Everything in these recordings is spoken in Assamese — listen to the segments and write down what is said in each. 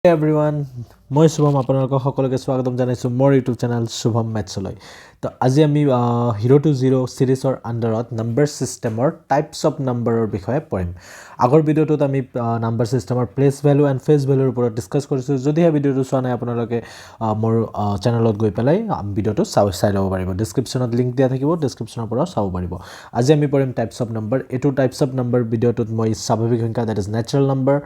Hey everyone, মই শুভম আপোনালোকক সকলোকে স্বাগতম জনাইছো মোৰ ইউটিউব চেনেল শুভম মেথছলৈ। তো আজি আমি 0 to 0 সিৰিজৰ আন্ডাৰত নাম্বাৰ সিস্টেমৰ টাইপস অফ নাম্বাৰৰ বিষয়ে পঢ়িম। আগৰ ভিডিঅ'টোত আমি নাম্বাৰ সিস্টেমৰ প্লেস ভ্যালু এণ্ড ফেস ভ্যালুৰ ওপৰত ডিসকাস কৰিছো। যদি এই ভিডিঅ'টো চোৱা নাই আপোনালোকে মোৰ চেনেলত গৈ পেলাই ভিডিঅ'টো চাই ল'ব পাৰিব। ডেসক্ৰিপচনত লিংক দিয়া থাকিব, ডেসক্ৰিপচনৰ পৰা চাব পাৰিব। আজি আমি পঢ়িম টাইপস অফ নাম্বাৰ। এটো টাইপস অফ নাম্বাৰ ভিডিঅ'টোত মই স্বাভাৱিক সংখ্যা দ্যাট ইজ ন্যাচাৰাল নাম্বাৰ,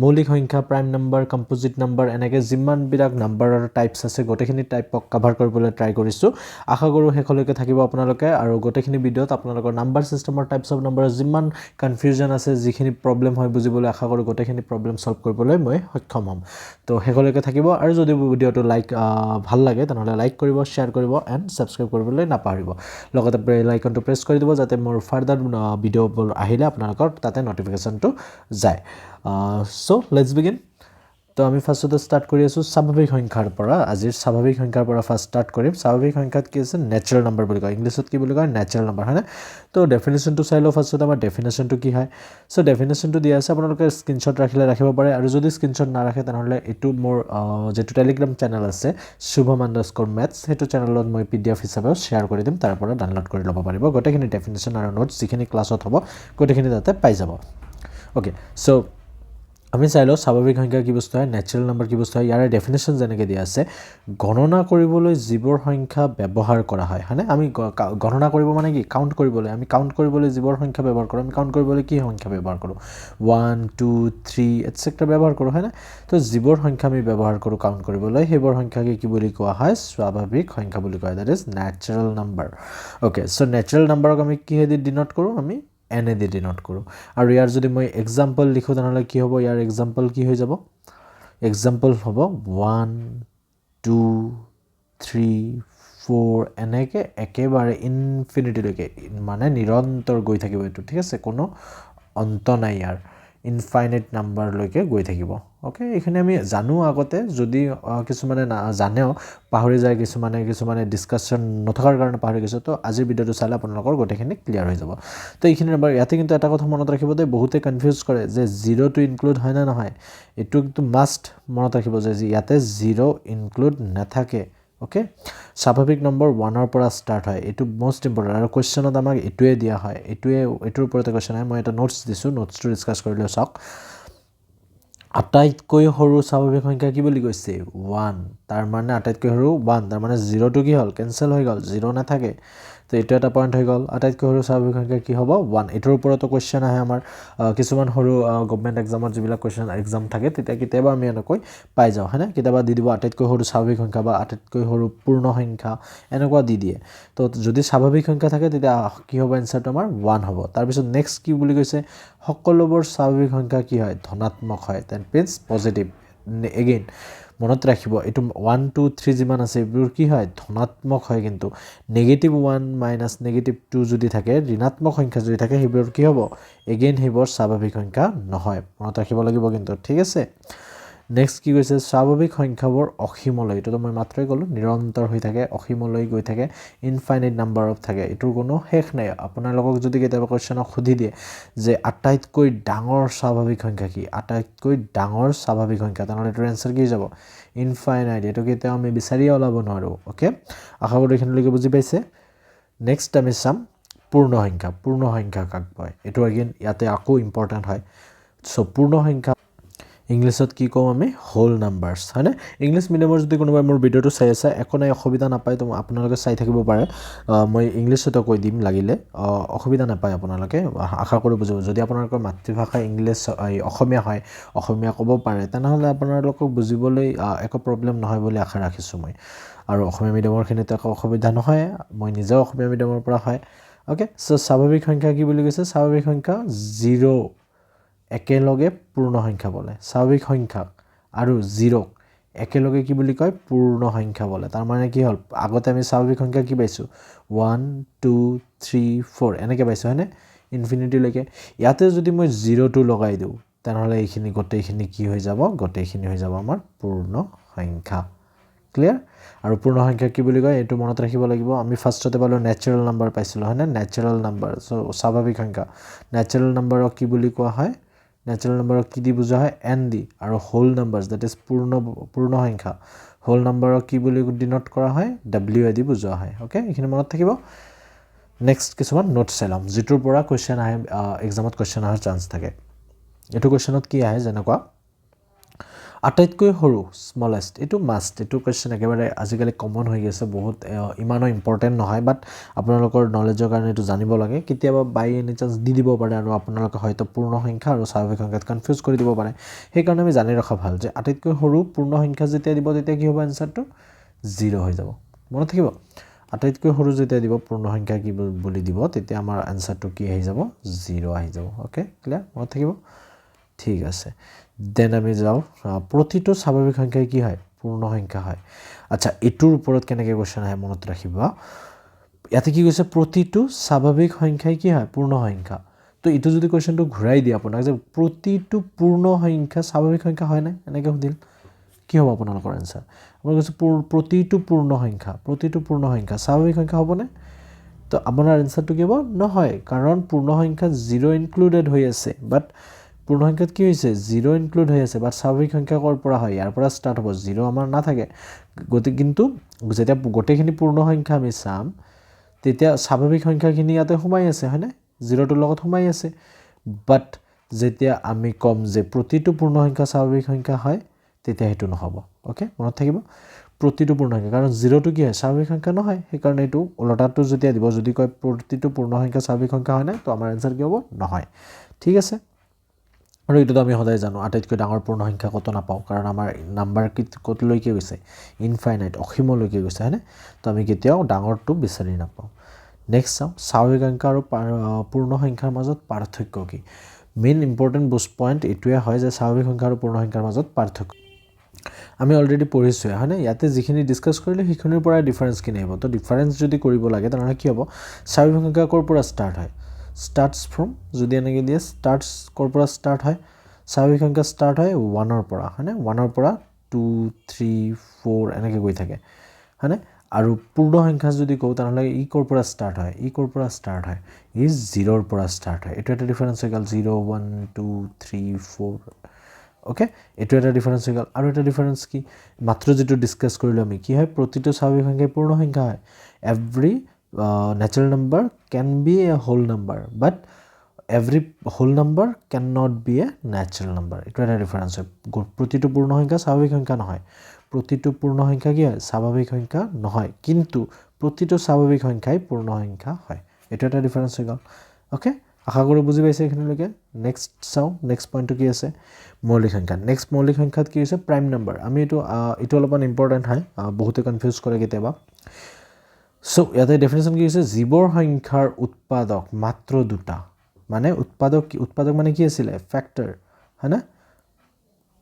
মৌলিক সংখ্যা প্ৰাইম নাম্বাৰ, কম্পোজিট নাম্বাৰ এনেকৈ যিমান বিলাক নাম্বাৰৰ টাইপস আছে গোটেইখিনি টাইপক কভাৰ কৰিবলৈ ট্ৰাই কৰিছো। আশা কৰো শেষলৈকে থাকিব আপোনালোকে আৰু গোটেইখিনি ভিডিঅ'ত আপোনালোকৰ নাম্বাৰ সিস্টেমৰ টাইপস অফ নাম্বাৰৰ যিমান কনফিউজন আছে, যিখিনি প্ৰবলেম হয় বুজিবলৈ আশা কৰো গোটেইখিনি প্ৰবলেম সলভ কৰিবলৈ মই সক্ষম হ'ম। তো শেষলৈকে থাকিব আৰু যদি ভিডিঅ'টো ভাল লাগে তেনেহ'লে লাইক কৰিব, শ্বেয়াৰ কৰিব এণ্ড সাবস্ক্ৰাইব কৰিবলৈ নাপাহৰিব। লগতে বেল আইকনটো প্ৰেছ কৰি দিব যাতে মোৰ ফাৰ্দাৰ ভিডিঅ'বোৰ আহিলে আপোনালোকৰ তাতে নটিফিকেশনটো যায়। So let's begin. তো আমি ফাৰ্স্টতে স্টাৰ্ট কৰি আছো স্বাভাৱিক সংখ্যাৰ পৰা। আজিৰ স্বাভাৱিক সংখ্যাৰ পৰা ফাৰ্স্ট স্টাৰ্ট কৰিম। স্বাভাৱিক সংখ্যাত কি আছে? ন্যাচাৰাল নাম্বাৰ বুলি কয়, ইংলিছত কি বুলি কয়? ন্যাচাৰাল নাম্বাৰ, হয়নে? তো ডেফিনেশনটো চাই লওঁ। ফাৰ্স্টতে আমাৰ ডেফিনেশনটো কি হয়। সো ডেফিনেশনটো দিয়া আছে, আপোনালোকে স্ক্ৰীনশ্বট ৰাখিলে ৰাখিব পাৰে আৰু যদি স্ক্ৰীনশ্বট নাৰাখে তেনেহ'লে এইটো মোৰ যেটো টেলিগ্ৰাম চেনেল আছে shubham_maths, সেইটো চেনেলত মই PDF হিচাপেও শ্বেয়াৰ কৰি দিম, তাৰ পৰা ডাউনলোড কৰি ল'ব পাৰিব। গোটেইখিনি ডেফিনেশন আৰু নোটছ যিখিনি ক্লাছত হ'ব গোটেইখিনি তাতে পাই যাব। ওকে, সো আমি চাই লওঁ স্বাভাৱিক সংখ্যা কি বস্তু হয়, ন্যাচাৰাল নাম্বাৰ কি বস্তু হয়। ইয়াৰ ডেফিনেশন যেনেকৈ দিয়া আছে, গণনা কৰিবলৈ যিবোৰ সংখ্যা ব্যৱহাৰ কৰা হয়, হয়নে? আমি গণনা কৰিব মানে কি? কাউণ্ট কৰিবলৈ। আমি কাউণ্ট কৰিবলৈ যিবোৰ সংখ্যা ব্যৱহাৰ কৰোঁ, আমি কাউণ্ট কৰিবলৈ কি সংখ্যা ব্যৱহাৰ কৰোঁ? 1 2 3 এটসেট্ৰা ব্যৱহাৰ কৰোঁ, হয়নে? তো যিবোৰ সংখ্যা আমি ব্যৱহাৰ কৰোঁ কাউণ্ট কৰিবলৈ, সেইবোৰ সংখ্যাকে কি বুলি কোৱা হয়? স্বাভাৱিক সংখ্যা বুলি কোৱা হয়, that is natural number. Okay, so natural নাম্বাৰক আমি কিহেদি ডিনোট কৰোঁ? আমি এনে দি ডিনোট কৰোঁ। আৰু ইয়াৰ যদি মই এক্সাম্পল লিখোঁ তেনেহ'লে কি হ'ব? ইয়াৰ এক্সাম্পল কি হৈ যাব? এক্সাম্পল হ'ব 1 2 3 4 এনেকৈ একেবাৰে ইনফিনিটিলৈকে, মানে নিৰন্তৰ গৈ থাকিব এইটো, ঠিক আছে? কোনো অন্ত নাই ইয়াৰ, ইনফাইনাইট নাম্বাৰলৈকে গৈ থাকিব। ওকে, এইখিনি আমি জানো আগতে, যদি কিছুমানে জানেও পাহৰি যায়, কিছুমানে ডিছকাশ্যন নথকাৰ কাৰণে পাহৰি গৈছে। তো আজিৰ ভিডিঅ'টো চালে আপোনালোকৰ গোটেইখিনি ক্লিয়াৰ হৈ যাব। তো এইখিনি নাম্বাৰ ইয়াতে কিন্তু এটা কথা মনত ৰাখিব দেই, বহুতে কনফিউজ কৰে যে 0টো ইনক্লুড হয় নে নহয়। এইটো কিন্তু মাষ্ট মনত ৰাখিব যে ইয়াতে 0 ইনক্লুড নাথাকে। ওকে, স্বাভাৱিক নম্বৰ 1ৰ পৰা ষ্টাৰ্ট হয়, এইটো মোষ্ট ইম্পৰ্টেণ্ট। আৰু কুৱেশ্যনত আমাক এইটোৱে দিয়া হয়, এইটোৰ ওপৰতে কুৱেশ্যন হয়। মই এটা নোটছ দিছোঁ, নোটছটো ডিছকাছ কৰিলে চাওক। আটাইতকৈ সৰু স্বাভাৱিক সংখ্যা কি বুলি কৈছে? 1। তাৰ মানে আটাইতকৈ সৰু 1, তাৰ মানে 0টো কি হ'ল? কেনচেল হৈ গ'ল, 0 নাথাকে। তো এইটো এটা পইণ্ট হৈ গ'ল। আটাইতকৈ সৰু স্বাভাৱিক সংখ্যা কি হ'ব? 1। এইটোৰ ওপৰতো কুৱেশ্যন আহে আমাৰ কিছুমান সৰু গভৰ্ণমেণ্ট এক্সামত যিবিলাক কুৱেশ্যন এক্সাম থাকে, তেতিয়া কেতিয়াবা আমি এনেকৈ পাই যাওঁ, হয়নে? কেতিয়াবা দি দিব আটাইতকৈ সৰু স্বাভাৱিক সংখ্যা বা আটাইতকৈ সৰু পূৰ্ণ সংখ্যা, এনেকুৱা দি দিয়ে। তো যদি স্বাভাৱিক সংখ্যা থাকে তেতিয়া কি হ'ব? এনচাৰটো আমাৰ 1 হ'ব। তাৰপিছত নেক্সট কি বুলি কৈছে? সকলোবোৰ স্বাভাৱিক সংখ্যা কি হয়? ধনাত্মক হয়, দেট মিনছ পজিটিভ। এগেইন মনত ৰাখিব, এইটো 1 2 3 যিমান আছে এইবোৰ কি হয়? ধনাত্মক হয়। কিন্তু -1 -2 যদি থাকে, ঋণাত্মক সংখ্যা যদি থাকে, সেইবোৰ কি হ'ব? এগেইন সেইবোৰ স্বাভাৱিক সংখ্যা নহয়, মনত ৰাখিব লাগিব কিন্তু, ঠিক আছে? নেক্সট কি কৈছে? স্বাভাৱিক সংখ্যাবোৰ অসীমলৈ, এইটোতো মই মাত্ৰই ক'লোঁ, নিৰন্তৰ হৈ থাকে, অসীমলৈ গৈ থাকে, ইনফাইনাইট নাম্বাৰত থাকে, এইটোৰ কোনো শেষ নাই। আপোনালোকক যদি কেতিয়াবা কুৱেশ্যনক সুধি দিয়ে যে আটাইতকৈ ডাঙৰ স্বাভাৱিক সংখ্যা কি? আটাইতকৈ ডাঙৰ স্বাভাৱিক সংখ্যা, তেনেহ'লে এইটোৰ এনচাৰ কি যাব? ইনফাইনাইট। এইটো কেতিয়াও আমি বিচাৰিয়ে ওলাব নোৱাৰোঁ। অ'কে, আশা কৰোঁ এইখিনিলৈকে বুজি পাইছে। নেক্সট আমি চাম পূৰ্ণ সংখ্যা। পূৰ্ণ সংখ্যা কাক কয়? এইটো এগেইন ইয়াতে আকৌ ইম্পৰ্টেণ্ট হয়। চ' পূৰ্ণ সংখ্যা ইংলিছত কি কওঁ আমি? হোল নাম্বাৰছ, হয়নে? ইংলিছ মিডিয়ামৰ যদি কোনোবাই মোৰ ভিডিঅ'টো চাই আছে, একো নাই, অসুবিধা নাপায়, তো আপোনালোকে চাই থাকিব পাৰে। মই ইংলিছতো কৈ দিম লাগিলে, অসুবিধা নাপায় আপোনালোকে, আশা কৰোঁ বুজিব। যদি আপোনালোকৰ মাতৃভাষা ইংলিছ অসমীয়া হয়, অসমীয়া ক'ব পাৰে, তেনেহ'লে আপোনালোকক বুজিবলৈ একো প্ৰব্লেম নহয় বুলি আশা ৰাখিছোঁ মই। আৰু অসমীয়া মিডিয়ামৰখিনিতো একো অসুবিধা নহয়, মই নিজেও অসমীয়া মিডিয়ামৰ পৰা হয়। অ'কে, চ' স্বাভাৱিক সংখ্যা কি বুলি কৈছে? স্বাভাৱিক সংখ্যা 0 একেলগে পূৰ্ণ সংখ্যা বোলে। স্বাভাৱিক সংখ্যা আৰু 0 একেলগে কি বুলি কয়? পূৰ্ণ সংখ্যা বোলে। তাৰ মানে কি হ'ল? আগতে আমি স্বাভাৱিক সংখ্যা কি পাইছোঁ? 1 2 3 4 এনেকৈ পাইছোঁ, হয়নে? ইনফিনিটিলৈকে। ইয়াতে যদি মই 0টো লগাই দিওঁ তেনেহ'লে এইখিনি গোটেইখিনি কি হৈ যাব? গোটেইখিনি হৈ যাব আমাৰ পূৰ্ণ সংখ্যা। ক্লিয়াৰ? আৰু পূৰ্ণ সংখ্যা কি বুলি কয়? এইটো মনত ৰাখিব লাগিব। আমি ফাৰ্ষ্টতে পালোঁ নেচাৰেল নাম্বাৰ পাইছিলোঁ, হয়নে? নেচাৰেল নাম্বাৰ, চ' স্বাভাৱিক সংখ্যা। নেচাৰেল নাম্বাৰক কি বুলি কোৱা হয়? ন্যাচাৰাল নাম্বাৰক কি দি বুজোৱা হয় n দি আৰু হোল নাম্বাৰছ দ্যাট ইজ পূৰ্ণ সংখ্যা হোল নাম্বাৰক কি বুলি ডিনোট কৰা হয় w দি বুজোৱা হয় ওকে এইখিনি মনত থাকিব নেক্সট কিছুমান নোট চাইলাম যিটোৰ পৰা কোৱেশ্চন আহে এক্সামত কোৱেশ্চন আহাৰ চান্স থাকে এটো কোৱেশ্চনত কি আহে যেনেকুৱা আটাইতকৈ সৰু স্মলেষ্ট এটো মাষ্ট এটো কোৱেশ্চন একেবাৰে আজিকালি কমন হৈ গৈছে বহুত ইমানো ইম্পৰ্টেন্ট নহয় বাট আপোনালোকৰ নলেজৰ কাৰণে এটো জানিব লাগে কেতিয়াবা বাই এনি চান্স দি দিব পাৰে আৰু আপোনালোকে হয়তো পূৰ্ণ সংখ্যা আৰু স্বাভাৱিক সংখ্যাত কনফিউজ কৰি দিব পাৰে সেই কাৰণে আমি জানি ৰখা ভাল যে আটাইতকৈ সৰু পূৰ্ণ সংখ্যা যেতিয়া দিব তেতিয়া কি হ'ব আনসাৰটো 0 হৈ যাব মনত থাকিব আটাইতকৈ সৰু যেতিয়া দিব পূৰ্ণ সংখ্যা কি বুলি দিব তেতিয়া আমাৰ আনসাৰটো কি আহি যাব 0 আহি যাব ওকে ক্লিয়াৰ মনত থাকিব ঠিক আছে দেন আমি যাও প্ৰতিটো স্বাভাৱিক সংখ্যা কি হয় পূৰ্ণ সংখ্যা হয় আচ্ছা এটোৰ ওপৰত কেনেকৈ কোৱেশ্চন আহে মনত ৰাখিবা ইয়াতে কি কৈছে প্ৰতিটো স্বাভাৱিক সংখ্যাই কি হয় পূৰ্ণ সংখ্যা তো এটো যদি কোৱেশ্চনটো ঘূৰাই দি আপোনাক যে প্ৰতিটো পূৰ্ণ সংখ্যা স্বাভাৱিক সংখ্যা হয় না এনেকৈ সুধিল কি হ'ব আপোনালোকৰ আনসাৰ আপোনাৰ কৈছে প্ৰতিটো পূৰ্ণ সংখ্যা স্বাভাৱিক সংখ্যা হ'বনে তো আপোনাৰ আনসাৰটো কি হ'ব নহয় কাৰণ পূৰ্ণ সংখ্যা 0 ইনক্লুডেড হৈ আছে বাট পূৰ্ণ সংখ্যাত কি হৈছে 0 ইনক্লুড হৈ আছে বাট স্বাভাৱিক সংখ্যা কৰ পৰা হয় ইয়াৰ পৰা স্টাৰ্ট হ'ব 0 আমাৰ না থাকে গতি কিন্তু যেতিয়া গোটেইখিনি পূৰ্ণ সংখ্যা আমি চাম তেতিয়া স্বাভাৱিক সংখ্যাখিনি ইয়াতে সোমাই আছে হয়নে 0 টোৰ লগত সোমাই আছে বাট যেতিয়া আমি কম যে প্ৰতিটো পূৰ্ণ সংখ্যা স্বাভাৱিক সংখ্যা হয় তেতিয়া হেতু নহব ওকে মনত থাকিব প্ৰতিটো পূৰ্ণ সংখ্যা কাৰণ 0 টো কি হয় স্বাভাৱিক সংখ্যা নহয় সেই কাৰণে এটো উলটাটো যেতিয়া দিব যদি কয় প্ৰতিটো পূৰ্ণ সংখ্যা স্বাভাৱিক সংখ্যা হয় না তো আমাৰ আনসাৰ কি হ'ব নহয় ঠিক আছে আৰু এটো আমি সদায় জানো আটাইতকৈ ডাঙৰ পূৰ্ণ সংখ্যা কত নাপাও কাৰণ আমাৰ নাম্বাৰ কত লৈকে গৈছে ইনফাইনাইট অসীমলৈকে গৈছে হয়নে তো আমি কেতিয়াও ডাঙৰটো বিচাৰি নাপাও নেক্সট স্বাভাৱিক সংখ্যা আৰু পূৰ্ণ সংখ্যাৰ মাজত পাৰ্থক্য কি মেইন ইম্পৰ্টেন্ট পইণ্ট এটোৱে হয় যে স্বাভাৱিক সংখ্যা আৰু পূৰ্ণ সংখ্যাৰ মাজত পাৰ্থক্য আমি অলৰেডি পঢ়িছো হয়নে ইয়াতে যিখিনি ডিসকাস কৰিলে সেইখিনিৰ পৰা ডিফাৰেন্স কি নাহিব তো ডিফাৰেন্স যদি কৰিব লাগে তেনেহলে কি হ'ব স্বাভাৱিক সংখ্যা কৰ পৰা ষ্টাৰ্ট হয় starts from যদি এনেকে দিয়ে starts কৰ পৰা ষ্টাৰ্ট হয় স্বাভাৱিক সংখ্যা ষ্টাৰ্ট হয় 1 ৰ পৰা হয়নে 1 ৰ পৰা 2 3 4 এনেকে গৈ থাকে হয়নে আৰু পূৰ্ণ সংখ্যা যদি কও তাহলে ই কৰ পৰা ষ্টাৰ্ট হয় ই কৰ পৰা ষ্টাৰ্ট হয় ই 0 ৰ পৰা ষ্টাৰ্ট হয় এটো এটা ডিফাৰেন্স হৈ গল 0 1 2 3 4 ওকে এটো এটা ডিফাৰেন্স হৈ গল আৰু এটা ডিফাৰেন্স কি মাত্ৰ যেটো ডিসকাস কৰিলো আমি কি হয় প্ৰতিটো স্বাভাৱিক সংখ্যা পূৰ্ণ সংখ্যা হয় every natural number can be a whole number but every whole number cannot be a natural number এটা এটা ডিফাৰেন্স হয় প্ৰতিটো পূৰ্ণ সংখ্যা স্বাভাৱিক সংখ্যা নহয় প্ৰতিটো পূৰ্ণ সংখ্যা কি হয় স্বাভাৱিক সংখ্যা নহয় কিন্তু প্ৰতিটো স্বাভাৱিক সংখ্যাই পূৰ্ণ সংখ্যা হয় এটা এটা ডিফাৰেন্স হৈ গল ওকে আশা কৰো বুজি পাইছে এখিনিলৈকে নেক্সট চাও নেক্সট পইণ্টটো কি আছে মৌলিক সংখ্যা নেক্সট মৌলিক সংখ্যাত কি হৈছে প্ৰাইম নাম্বাৰ আমি এটো অলপমান ইম্পৰ্টেন্ট হয় বহুতে কনফিউজ কৰে কেতিয়াবা সো ইয়াতে ডেফিনেশন কি হৈছে জীৱৰ সংখ্যাৰ উৎপাদক মাত্ৰ দুটা মানে উৎপাদক মানে কি আছিল ফ্যাক্টৰ হয়না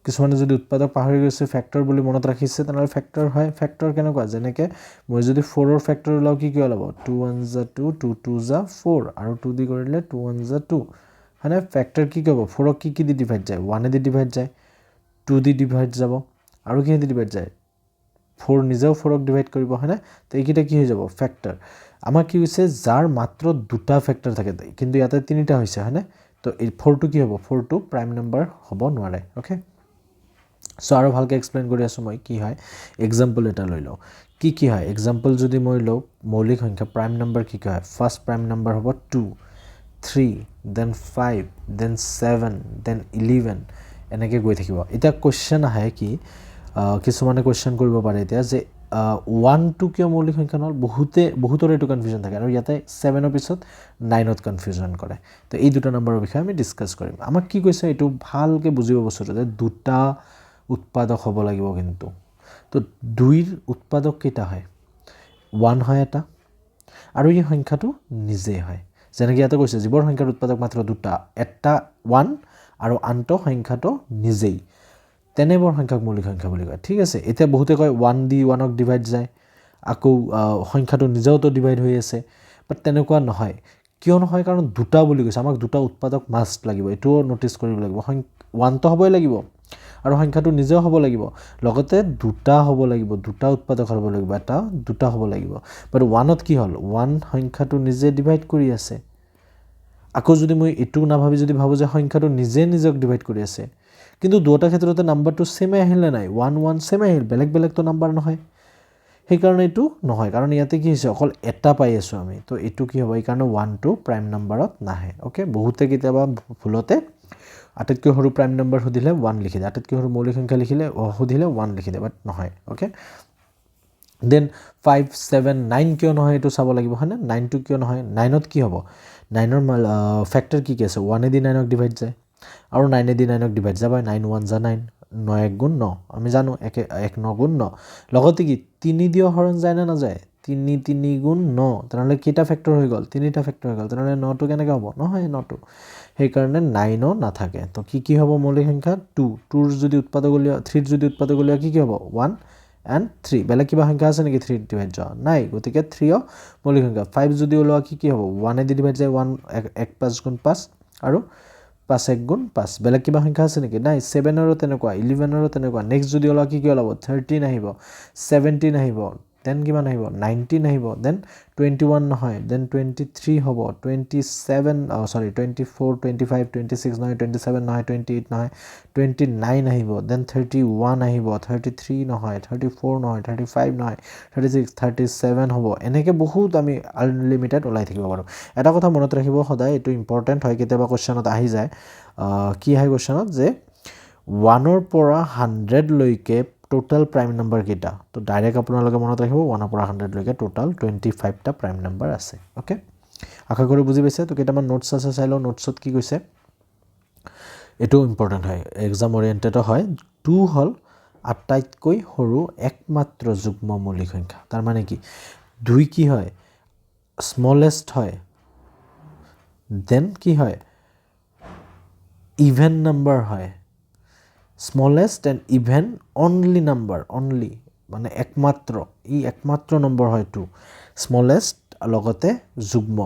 কিছুমানে যদি উৎপাদক পাহৰি গৈছে ফ্যাক্টৰ বুলি মনত ৰাখিছে তেনেহলে ফ্যাক্টৰ হয় ফ্যাক্টৰ কেনেকুৱা যেনেকে মই যদি 4 ৰ ফ্যাক্টৰ লও কি হ'ব 2 1 * 2 2 2 * 4 আৰু 2 দি কৰিলে 2 1 * 2 হয়না ফ্যাক্টৰ কি হ'ব 4 ক কি দি ডিভাইড যায় 1 দি ডিভাইড যায় 2 দি ডিভাইড যাব আৰু কি দি ডিভাইড যায় 4 নিজেও 4 ক ডিভাইড কৰিব হয়না তো এইকিটা কি হৈ যাব ফ্যাক্টৰ আমাৰ কি হৈছে যাৰ মাত্ৰ দুটা ফ্যাক্টৰ থাকে কিন্তু ইয়াতে তিনিটা হৈছে হয়না তো এই 4 টো কি হ'ব 4 টো প্ৰাইম নাম্বাৰ হ'ব নোৱাৰে ওকে সো আৰু ভালকে এক্সপ্লেইন কৰি আছো মই কি হয় এক্সাম্পল এটা লৈ লও কি হয় এক্সাম্পল যদি মই লও মৌলিক সংখ্যা প্ৰাইম নাম্বাৰ কি হয় ফাৰ্স্ট প্ৰাইম নাম্বাৰ হ'ব 2 3 then 5 then 7 then 11 এনেকে গৈ থাকিব এটা কোৱেশ্চন আহে কি কিছুমানে কোৱেশ্চন কৰিব পাৰে এতিয়া যে 1 2 কিয় মৌলিক সংখ্যা নহল বহুতৰ এটো কনফিউজন থাকে আৰু ইয়াতে 7 ৰ পিছত 9 ত কনফিউজন কৰে তো এই দুটা নম্বৰৰ বিষয়ে আমি ডিসকাস কৰিম আমাক কি কৈছে এটো ভালকে বুজিব বস্তুটো যে দুটা উৎপাদক হ'ব লাগিব কিন্তু তো 2 ৰ উৎপাদক কেটা হয় 1 হয় এটা আৰু এই সংখ্যাটো নিজে হয় যেনেকৈ ইয়াতে কৈছে জীৱৰ সংখ্যাৰ উৎপাদক মাত্ৰ দুটা এটা 1 আৰু আনটো সংখ্যাটো নিজেই তেনেবৰ সংখ্যাক মৌলিক সংখ্যা বুলি কয় ঠিক আছে এতিয়া বহুতে কয় 1 দি 1 ক ডিভাইড যায় আকৌ সংখ্যাটো নিজেও তো ডিভাইড হৈ আছে বাট তেনেকুৱা নহয় কিয় নহয় কাৰণ দুটা বুলি কৈছে আমাক দুটা উৎপাদক মাষ্ট লাগিব এটো নোটিস কৰিব লাগিব 1 তো হ'বই লাগিব আৰু সংখ্যাটো নিজেও হ'ব লাগিব লগতে দুটা হ'ব লাগিব দুটা উৎপাদক হ'ব লাগিব এটা দুটা হ'ব লাগিব বাট 1 ত কি হল 1 সংখ্যাটো নিজে ডিভাইড কৰি আছে আকৌ যদি মই এইটো নাভাবি যদি ভাবোঁ যে সংখ্যাটো নিজে নিজক ডিভাইড কৰি আছে কিন্তু দুটা ক্ষেত্ৰতে নাম্বাৰটো সেমে আহিলে নাই 1 1 সেমে আহিল বেলেগ বেলেগটো নাম্বাৰ নহয় সেইকাৰণে এইটো নহয় কাৰণ ইয়াতে কি হৈছে অকল এটা পাই আছোঁ আমি তো এইটো কি হ'ব এইকাৰণে 1 2 প্ৰাইম নাম্বাৰত নাহে ওকে বহুতে কেতিয়াবা ভুলতে আটাইতকৈ সৰু প্ৰাইম নাম্বাৰ সুধিলে 1 লিখি দিয়ে আটাইতকৈ সৰু মৌলিক সংখ্যা লিখিলে সুধিলে 1 লিখি দিয়ে বাট নহয় ওকে দেন 5 7 9 কিয় নহয় এইটো চাব লাগিব হয়নে 9 টো কিয় নহয় 9ত কি হ'ব 9ৰ ফেক্টৰ কি আছে 1 এদি 9ক ডিভাইড যায় আৰু 9 এদি 9ক ডিভাইড যাব 9 1 যা 9 9 1 গুণ 9 আমি জানো 1 9 গুণ 9 লগতে কি 3 দিও হৰণ যায় না নাযায় 3 3 গুণ 9 তেনেহলে কেইটা ফেক্টৰ হৈ গ'ল 3টা ফেক্টৰ হৈ গ'ল তেনেহলে 9 টো কেনেকৈ হ'ব নহয় 9 টো সেইকাৰণে 9 ও নাথাকে তো কি হ'ব মৌলিক সংখ্যা 2 2ৰ যদি উৎপাদক উলিয়া 3ৰ যদি উৎপাদক উলিয়া কি হ'ব 1 and 3 বেলেগ কিবা সংখ্যা আছে নেকি 3 ডিভাইড যোৱা নাই গতিকে 3 ও মৌলিক সংখ্যা 5 যদি ওলোৱা কি হ'ব 1 এদি ডিভাইড যায় 1 1 5 গুণ 5 আৰু 5 1 গুণ 5 বেলেগ কিবা সংখ্যা আছে নেকি নাই 7 ৰো তেনেকুৱা 11 ৰো তেনেকুৱা নেক্সট যদি ওলোৱা কি ওলাব 13 আহিব 17 আহিব দেন কিমান আহিব 19 আহিব দেন 21 নহয় দেন 23 হ'ব 27 সৰি 24 25 26 নহয় 27 নহয় 28 নহয় 29 আহিব দেন 31 আহিব 33 নহয় 34 নহয় 35 নহয় 36 37 হ'ব এনেকৈ বহুত আমি আনলিমিটেড ওলাই থাকিব পাৰোঁ এটা কথা মনত ৰাখিব সদায় এইটো ইম্পৰ্টেণ্ট হয় কেতিয়াবা কোৱেশ্চনত আহি যায় কি হয় কোৱেশ্চনত যে 1 ৰ পৰা 100 লৈকে টোটাল প্ৰাইম নাম্বাৰ কেইটা তো ডাইৰেক্ট আপোনালোকে মনত ৰাখিব 1 ৰ পৰা 100 লৈকে টোটাল 25 টা প্ৰাইম নাম্বাৰ আছে ওকে আশা কৰো বুজি পাইছে তো কেইটামান নোটছ আছে চাই লওঁ নোটছত কি কৈছে এটো ইম্পৰ্টেণ্ট হয় এক্সাম ওৰিয়েণ্টেড হয় 2 হল আটাইতকৈ সৰু একমাত্ৰ যুগ্ম মৌলিক সংখ্যা তাৰ মানে কি 2 কি হয় স্মলেষ্ট হয় দেন কি হয় ইভেন নাম্বাৰ হয় smallest and even only number only মানে একমাত্ৰ নম্বৰ হয় 2 smallest লগতে যুগ্ম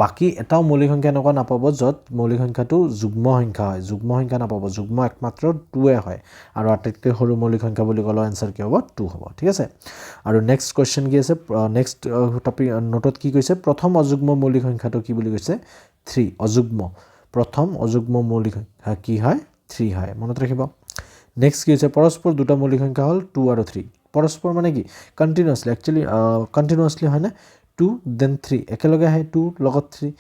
বাকি এটাও মৌলিক সংখ্যা এনেকুৱা নাপাব যত মৌলিক সংখ্যাটো যুগ্ম সংখ্যা হয় যুগ্ম সংখ্যা নাপাব যুগ্ম একমাত্ৰ 2 এ হয় আৰু আটাইতকৈ সৰু মৌলিক সংখ্যা বুলি ক'লে আনসাৰ কি হ'ব 2 হ'ব ঠিক আছে আৰু নেক্সট কোৱেশ্চন কি আছে নেক্সট টপিক নোটত কি কৈছে প্ৰথম অযুগ্ম মৌলিক সংখ্যাটো কি বুলি কৈছে 3 অযুগ্ম প্ৰথম অযুগ্ম মৌলিক সংখ্যা কি হয় 3 হয় মনত ৰাখিব নেক্সট কি হৈছে পৰস্পৰ দুটা মৌলিক সংখ্যা হল 2 আৰু 3 পৰস্পৰ মানে কি কন্টিনিউয়াসলি একচুয়ালি কন্টিনিউয়াসলি হয় না 2 দেন 3 একেলগে আহে 2 লগত 3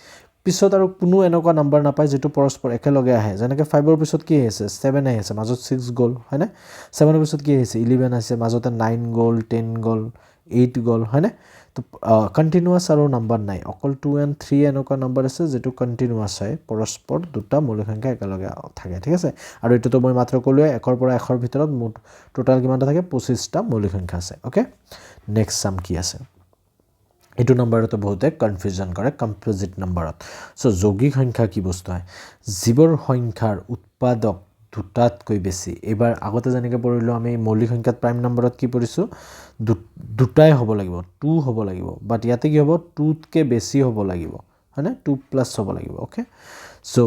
পিছত আৰু কোনো এনেকুৱা নাম্বাৰ নাপায় যেটো পৰস্পৰ একেলগে আহে যেনেকৈ 5 ৰ পিছত কি আহিছে 7 আহিছে মাজত 6 গল হয় না 7 ৰ পিছত কি আহিছে 11 আহিছে মাজতে 9 গল 10 গল 8 গল হয় না তো কন্টিনিউয়াস আৰু নাম্বাৰ নাই অকল 2 and 3 এনেকুৱা নাম্বাৰ আছে যেটো কন্টিনিউয়াস হয় পৰস্পৰ দুটা মৌলিক সংখ্যা একেলগে থাকে ঠিক আছে আৰু এটো মই মাত্ৰ কলোৱে 1 ৰ পৰা 1 ৰ ভিতৰত মুঠ টোটাল কিমানটা থাকে 25 টা মৌলিক সংখ্যা আছে ওকে নেক্সট সাম কি আছে এটো নাম্বাৰতে বহুতে কনফিউজন কৰে কম্পোজিট নাম্বাৰত সো যৌগিক সংখ্যা কি বস্তু হয় জীৱৰ সংখ্যাৰ উৎপাদক দুটাতকৈ বেছি এবাৰ আগতে জানিকে পঢ়িলো আমি মৌলিক সংখ্যাত প্ৰাইম নাম্বাৰত কি পঢ়িছো দুটাই হ'ব লাগিব 2 হ'ব লাগিব বাট ইয়াতে কি হ'ব 2 তকে বেছি হ'ব লাগিব হয়নে 2 প্লাস হ'ব লাগিব ওকে সো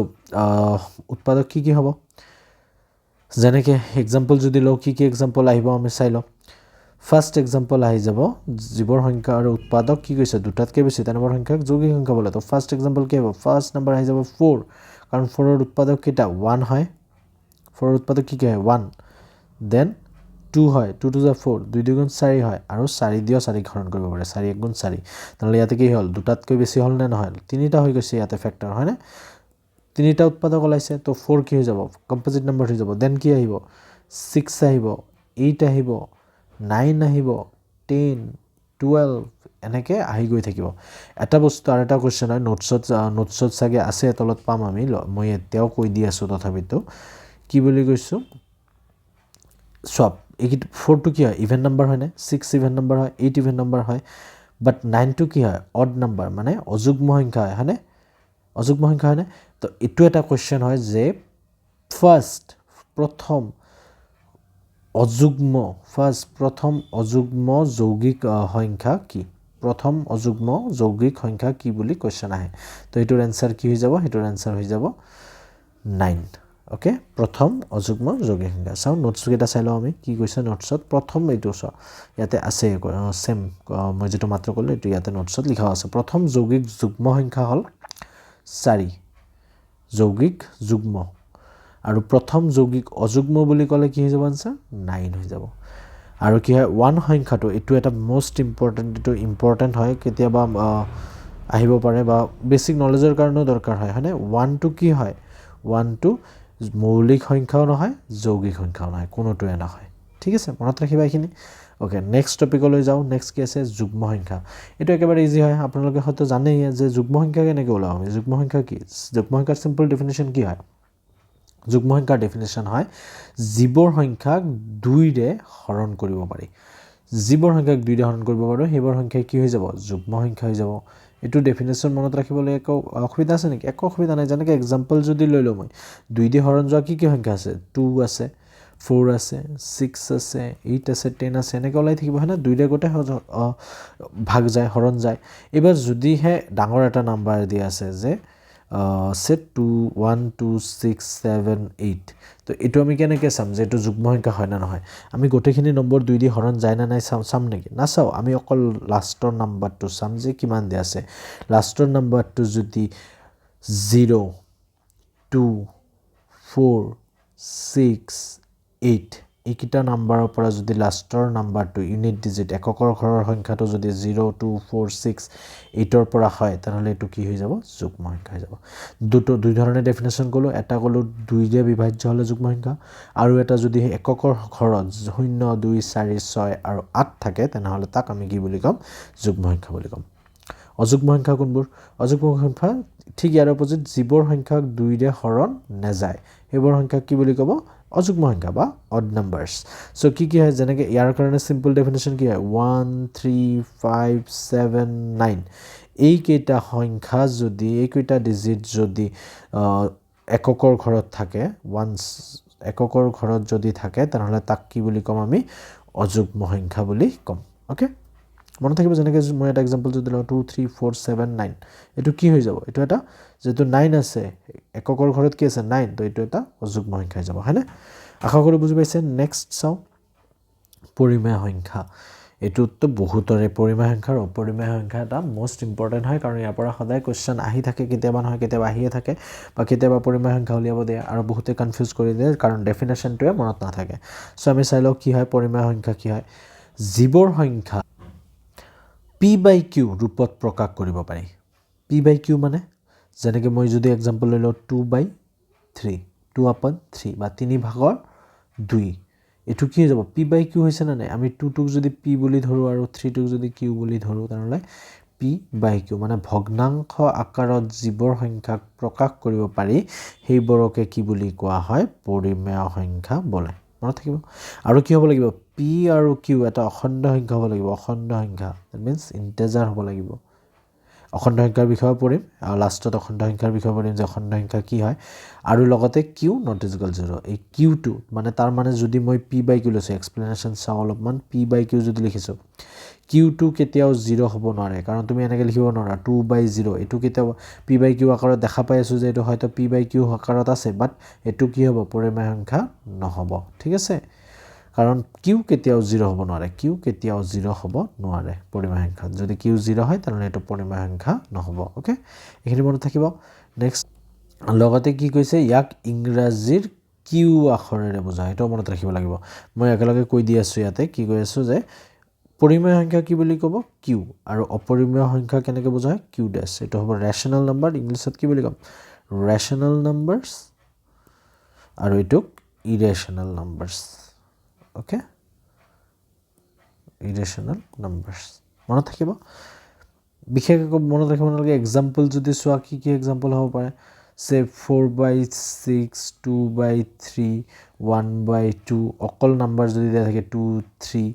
উৎপাদক কি হ'ব যেনেকে এক্সাম্পল যদি লও কি এক্সাম্পল আহিব আমি চাই লও ফার্স্ট এক্সাম্পল আহি যাব জীৱৰ সংখ্যা আৰু উৎপাদক কি কৈছে দুটাতকৈ বেছি তানৰ সংখ্যাক যৌগিক সংখ্যা বলে তো ফাৰ্স্ট এক্সাম্পল কি হ'ব ফাৰ্স্ট নাম্বাৰ আহি যাব 4 কাৰণ 4 ৰ উৎপাদক কেটা 1 হয় 4 ৰ উৎপাদক কি হয় 1 দেন 2 হয় 2 to the 4 2 2 গুণ 4 হয় আৰু 4 দিও 4 হৰণ কৰিব পাৰে 4 1 গুণ 4 তাহলে ইয়াতে কি হল দুটাতকৈ বেছি হল না নহয় তিনিটা হৈ গৈছে ইয়াতে ফ্যাক্টৰ হয় না তিনিটা উৎপাদক ওলাইছে তো 4 কি হৈ যাব কম্পোজিট নাম্বাৰ হৈ যাব দেন কি আহিব 6 আহিব 8 আহিব 9 আহিব 10 12 এনেকে আহি গৈ থাকিব এটা বস্তু আৰু এটা কোৱেশ্চন হয় নোটছত সাগে আছে তলত পাম আমি মই এতিয়াও কৈ দি আছো তথাপিতো কি বুলি কৈছো সব এই 4 টো কি হয় ইভেন নাম্বাৰ হয় না 6 ইভেন নাম্বাৰ হয় 8 ইভেন নাম্বাৰ হয় বাট 9 টো কি হয় অড নাম্বাৰ মানে অযুগ্ম সংখ্যা হয় হয়নে অযুগ্ম সংখ্যা হয় না তো এটো এটা কোৱেশ্চন হয় যে প্ৰথম অযুগ্ম যৌগিক সংখ্যা কি প্ৰথম অযুগ্ম যৌগিক সংখ্যা কি বুলি কোৱেশ্চন আহে তো এটোৰ আনসাৰ কি হৈ যাব এটোৰ আনসাৰ হৈ যাব 9 ওকে প্ৰথম অযুগ্ম যৌগিক সংখ্যা চাও নোটছ কেটা চাই লও আমি কি কৈছে নোটছত প্ৰথম এইটো চাও ইয়াতে আছে সেম মই যেটো মাত্ৰ কলো এটো ইয়াতে নোটছত লিখা আছে প্ৰথম যৌগিক যুগ্ম সংখ্যা হল 4 যৌগিক যুগ্ম আৰু প্ৰথম যৌগিক অযুগ্ম বুলি ক'লে কি হৈ যাব আনসাৰ 9 হৈ যাব আৰু কি হয় 1 সংখ্যাটো এটো এটা মোস্ট ইম্পৰ্টেন্ট এটো ইম্পৰ্টেন্ট হয় কেতিয়াবা আহিব পাৰে বা বেসিক নলেজৰ কাৰণেও দৰকাৰ হয় হয়নে 1 টো কি হয় 1 টো মৌলিক সংখ্যাও নহয় যৌগিক সংখ্যাও নহয় কোনোটোৱে নহয় ঠিক আছে মনত ৰাখিবা এইখিনি ওকে নেক্সট টপিকলৈ যাও নেক্সট কি আছে যুগ্ম সংখ্যা এটো একেবাৰে ইজি হয় আপোনালোকে হয়তো জানেই যে যুগ্ম সংখ্যা কেনেকৈ ওলাও আমি যুগ্ম সংখ্যা কি যুগ্ম সংখ্যাৰ সিম্পল ডেফিনিশন কি হয় যুগ্ম সংখ্যাৰ ডেফিনিশন হয় যিবোৰ সংখ্যাক 2 ৰে হৰণ কৰিব পাৰি যিবোৰ সংখ্যাক 2 ৰে হৰণ কৰিব পাৰো হেবৰ সংখ্যা কি হৈ যাব যুগ্ম সংখ্যা হৈ যাব এটো ডেফিনিশন মনত ৰাখিবলৈ এক অসুবিধা আছে নেকি এক অসুবিধা নাই যেনেকৈ एग्जांपल যদি লৈ লওঁ মই 2 দি হৰণ যোৱা কি কি সংখ্যা আছে 2 আছে 4 আছে 6 আছে 8 আছে 10 আছে এনেকৈ ওলাই থাকিব হয়না 2 ৰে গোটে ভাগ যায় হৰণ যায় এবাৰ যদি হে ডাঙৰ এটা নাম্বাৰ দিয়া আছে যে set 2 1 2 6 7 8 তো এটো আমি কেনেকৈ চাম যে এটো যুগ্ম সংখ্যা হয় না নহয় আমি গোটেখিনি নম্বৰ 2 দি হৰণ যায় না নাই চাম নেকি না চাও আমি অকল লাষ্টৰ নাম্বাৰটো চাম যে কিমান দিয়া আছে লাষ্টৰ নাম্বাৰটো যদি 0 2 4 6 8 এইকিটা নাম্বাৰৰ পৰা যদি লাষ্টৰ নাম্বাৰটো ইউনিট ডিজিট এককৰ ঘৰৰ সংখ্যাটো যদি 0 2 4 6 8 ৰ পৰা হয় তাহলে এটো কি হৈ যাব যুগ্ম সংখ্যা হৈ যাব দুই ধৰণে ডেফিনিশন কলো এটা কলো 2 ৰে বিভাজ্য হলে যুগ্ম সংখ্যা আৰু এটা যদি এককৰ ঘৰত 0 2 4 6 আৰু 8 থাকে তেনহলে তাক আমি কি বুলি কম যুগ্ম সংখ্যা বুলি কম অযুগ্ম সংখ্যা কোনবোৰ অযুগ্ম সংখ্যা ঠিক ইয়াৰ অপোজিট যিবোৰ সংখ্যাক 2 ৰে হৰণ নাযায় হেবৰ সংখ্যা কি বুলি কব অযুগ্ম সংখ্যা বা অড নাম্বাৰস সো কি কি হয় যেনেকৈ ইয়াৰ কাৰণে সিম্পল ডেফিনিশন কি হয় 1 3 5 7 9 এই কেইটা সংখ্যা যদি এই কেইটা ডিজিট যদি এককৰ ঘৰত থাকে ওয়ান্স এককৰ ঘৰত যদি থাকে তাহলে তাক কি বুলি কম আমি অযুগ্ম সংখ্যা বুলি কম ওকে মনত থাকিব যেনেকৈ মই এটা एग्जांपल যদি লওঁ 2 3 4 7 9 এটো কি হৈ যাব এটো এটা যেটো 9 আছে এককৰ ঘৰত কি আছে 9 তো এটো এটা অযুগ্ম সংখ্যা হৈ যাব হয়নে আশা কৰো বুজি পাইছে নেক্সট চাও পৰিমেয় সংখ্যা এটো তো বহুতৰে পৰিমেয় সংখ্যাৰ অপৰিমেয় সংখ্যা এটা মোস্ট ইম্পৰ্টেন্ট হয় কাৰণ ইয়াৰ পৰা সদায় কোশ্চেন আহি থাকে কেতিয়াবা নহয় কেতিয়াবা আহিয়ে থাকে বা কেতিয়াবা পৰিমেয় সংখ্যা উলিয়াব দিয়ে আৰু বহুতে কনফিউজ কৰি দিয়ে কাৰণ ডেফিনিশনটোৱে মনত নাথাকে সো আমি চাই লও কি হয় পৰিমেয় সংখ্যা কি হয় যিবোৰ সংখ্যা p/q ৰূপত প্ৰকাশ কৰিব পাৰি p/q মানে যেনেকৈ মই যদি एग्जांपल লৈ লওঁ 2/3 2/3 বা 3 ভাগৰ 2 এটো কি হৈ যাব p/q হৈছে না নাই আমি 2 টোক যদি p বুলি ধৰো আৰু 3 টোক যদি q বুলি ধৰো তাহলে p/q মানে ভগ্নাংশ আকাৰত যিবোৰ সংখ্যাক প্ৰকাশ কৰিব পাৰি হেইবোৰকে কি বুলি কোৱা হয় পৰিমেয় সংখ্যা বোলে মনত থাকিব আৰু কি হ'ব লাগিব p আৰু q এটা অখণ্ড সংখ্যা হ'ব লাগিব অখণ্ড সংখ্যা দ্যাট মিন্স ইন্টিজাৰ হ'ব লাগিব অখণ্ড সংখ্যাৰ বিষয়ে পঢ়িম আৰু লাষ্টত অখণ্ড সংখ্যাৰ বিষয়ে পঢ়িম যে অখণ্ড সংখ্যা কি হয় আৰু লগতে q not is equal 0 এই q2 মানে তাৰ মানে যদি মই p/q লৈছো এক্সপ্লেনেশন চাও অলপমান p/q যদি লিখিছো q2 কেতিয়াও 0 হ'ব নোৱাৰে কাৰণ তুমি এনেকৈ লিখিব নোৱাৰা 2/0 এটো কেতিয়াও p/q আকাৰত দেখা পাই আছো যে এটো হয়তো p/q আকাৰত আছে বাট এটো কি হ'ব পৰিমেয় সংখ্যা নহব ঠিক আছে কাৰণ q কেতিয়াও 0 হ'ব নোৱাৰে q কেতিয়াও 0 হ'ব নোৱাৰে পৰিমেয় সংখ্যা যদি q 0 হয় তাহলে এটো পৰিমেয় সংখ্যা নহব ওকে এখিনি মনত থাকিব নেক্সট লগতে কি কৈছে ইয়াক ইংৰাজীৰ q আখৰেৰে বুজায় এটো মনত ৰাখিব লাগিব মই একেলগে কৈ দি আছো ইয়াতে কি কৈ আছো যে পৰিমেয় সংখ্যা কি বুলি ক'ব q আৰু অপৰিমেয় সংখ্যা কেনেকৈ বুজায় q ড্যাশ এটো হ'ব ৰেশনাল নাম্বাৰ ইংলিছত কি বুলি কম ৰেশনাল নাম্বাৰস আৰু এটো ইৰেশনাল নাম্বাৰস ওকে ইৰেশনাল নাম্বাৰস মনত থাকিব বিশেষকৈ মনত ৰাখিব নালাগে एग्जांपल যদি চোৱা কি কি एग्जांपल হ'ব পাৰে সে 4/6 2/3 1/2 অকল নাম্বাৰ যদি দিয়া থাকে 2 3